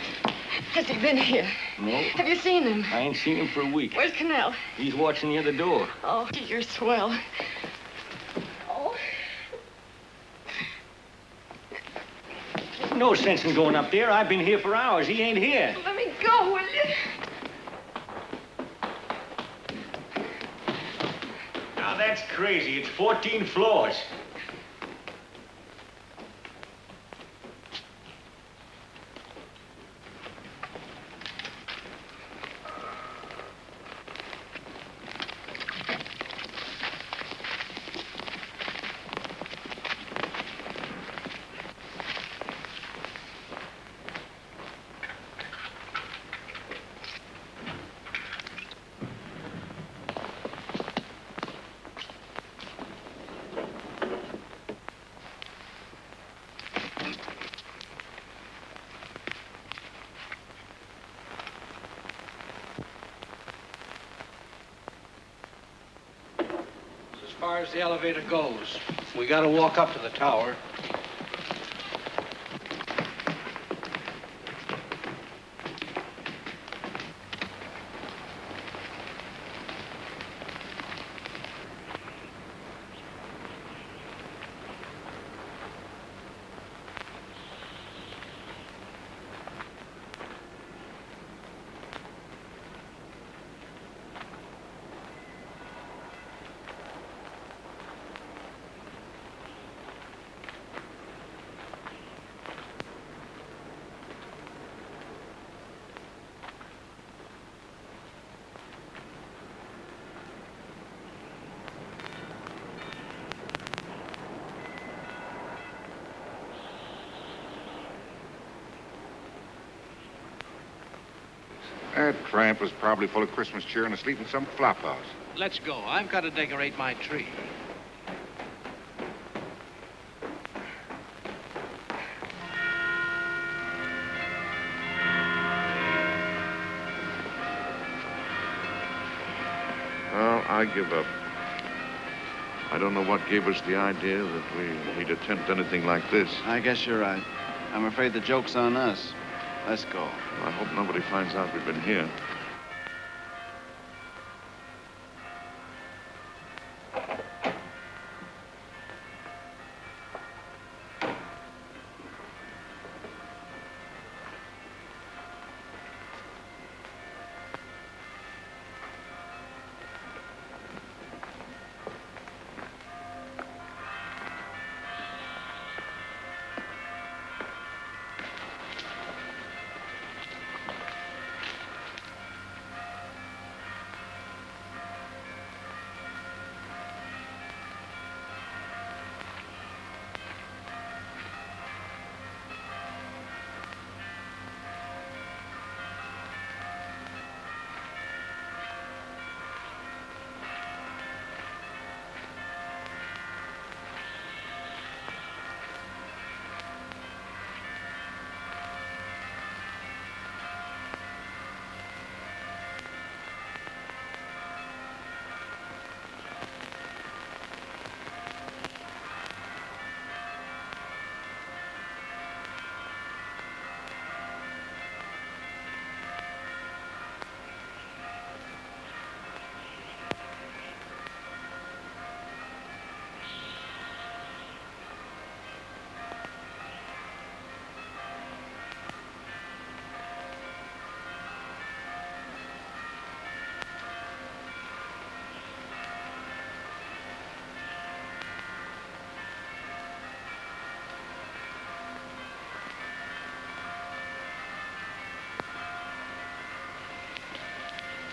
has he been here? No. Have you seen him? I ain't seen him for a week. Where's Connell? He's watching the other door. Oh, you're swell. Oh. There's no sense in going up there. I've been here for hours. He ain't here. Let me go, will you? Now, that's crazy. It's 14 floors. As far as the elevator goes, we gotta walk up to the tower. That tramp was probably full of Christmas cheer and asleep in some flop house. Let's go. I've got to decorate my tree. Well, I give up. I don't know what gave us the idea that we'd attempt anything like this. I guess you're right. I'm afraid the joke's on us. Let's go. I hope nobody finds out we've been here.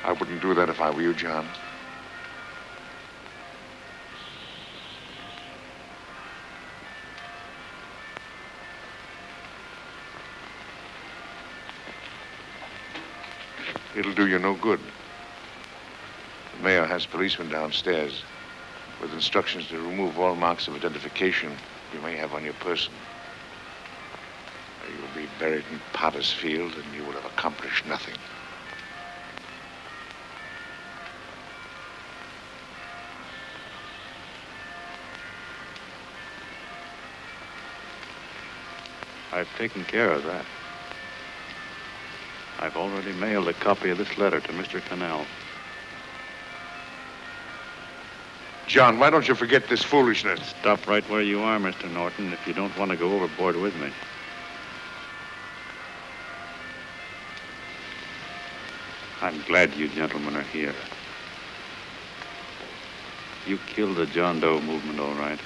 I wouldn't do that if I were you, John. It'll do you no good. The mayor has policemen downstairs with instructions to remove all marks of identification you may have on your person. You'll be buried in Potter's Field, and you will have accomplished nothing. I've taken care of that. I've already mailed a copy of this letter to Mr. Connell. John, why don't you forget this foolishness? Stop right where you are, Mr. Norton, if you don't want to go overboard with me. I'm glad you gentlemen are here. You killed the John Doe movement, all right.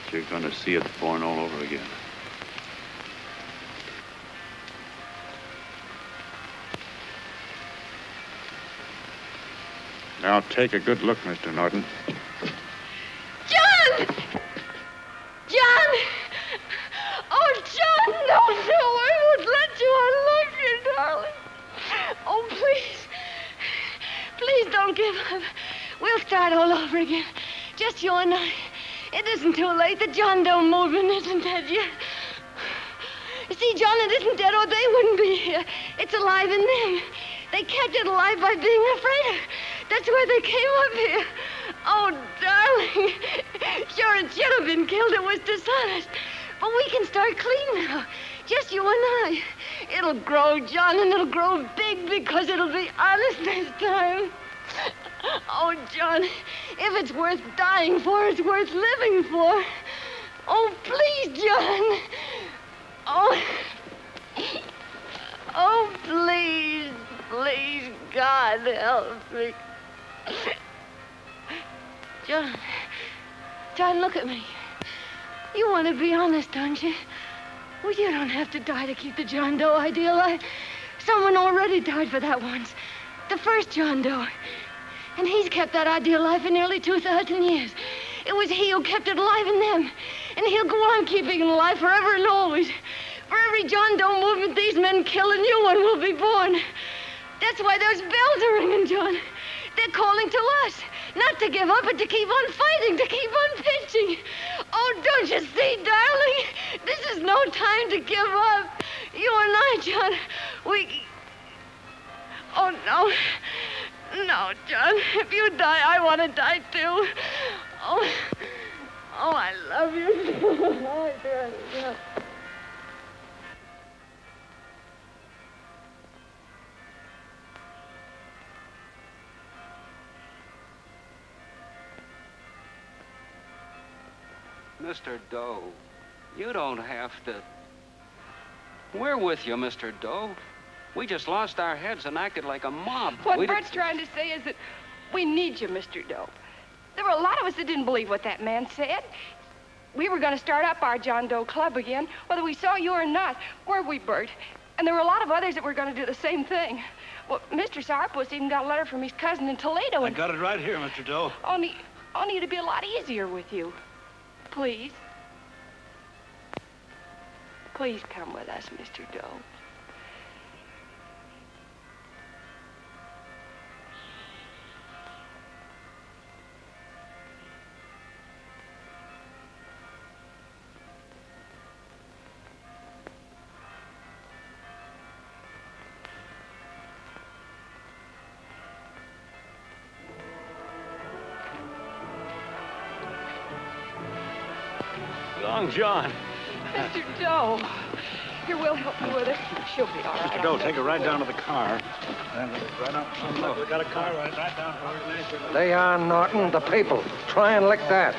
But you're going to see it born all over again. Now, take a good look, Mr. Norton. John! John! Oh, John, no, I won't let you. I love you, darling. Oh, please. Please don't give up. We'll start all over again. Just you and I. It isn't too late. The John Doe movement isn't dead yet. You see, John, it isn't dead or they wouldn't be here. It's alive in them. They kept it alive by being afraid of. That's why they came up here. Oh, darling. Sure, it should have been killed. It was dishonest. But we can start clean now. Just you and I. It'll grow, John, and it'll grow big because it'll be honest this time. Oh, John, if it's worth dying for, it's worth living for. Oh, please, John. Oh. Oh, please, please, God, help me. John, look at me. You want to be honest, don't you? Well, you don't have to die to keep the John Doe idea alive. Someone already died for that once. The first John Doe. And he's kept that idea alive for nearly 2,000 years. It was he who kept it alive in them. And he'll go on keeping it alive forever and always. For every John Doe movement these men kill, a new one will be born. That's why those bells are ringing, John. They're calling to us. Not to give up, but to keep on fighting, to keep on pitching. Oh, don't you see, darling? This is no time to give up. You and I, John, we... Oh, no. No, John. If you die, I want to die, too. Oh, I love you. I do. Mr. Doe, you don't have to... We're with you, Mr. Doe. We just lost our heads and acted like a mob. What Bert's trying to say is that we need you, Mr. Doe. There were a lot of us that didn't believe what that man said. We were going to start up our John Doe Club again, whether we saw you or not. Weren't we, Bert? And there were a lot of others that were going to do the same thing. Well, Mr. Sourpuss even got a letter from his cousin in Toledo. I got it right here, Mr. Doe. Only it'd be a lot easier with you. Please. Please come with us, Mr. Doe. Long John. Mr. Doe. Here, we'll help you with it. She'll be all right. Mr. Doe, take her right down to the car. Right up. Look, we got a car right down to her. They are, Norton, the people. Try and lick that.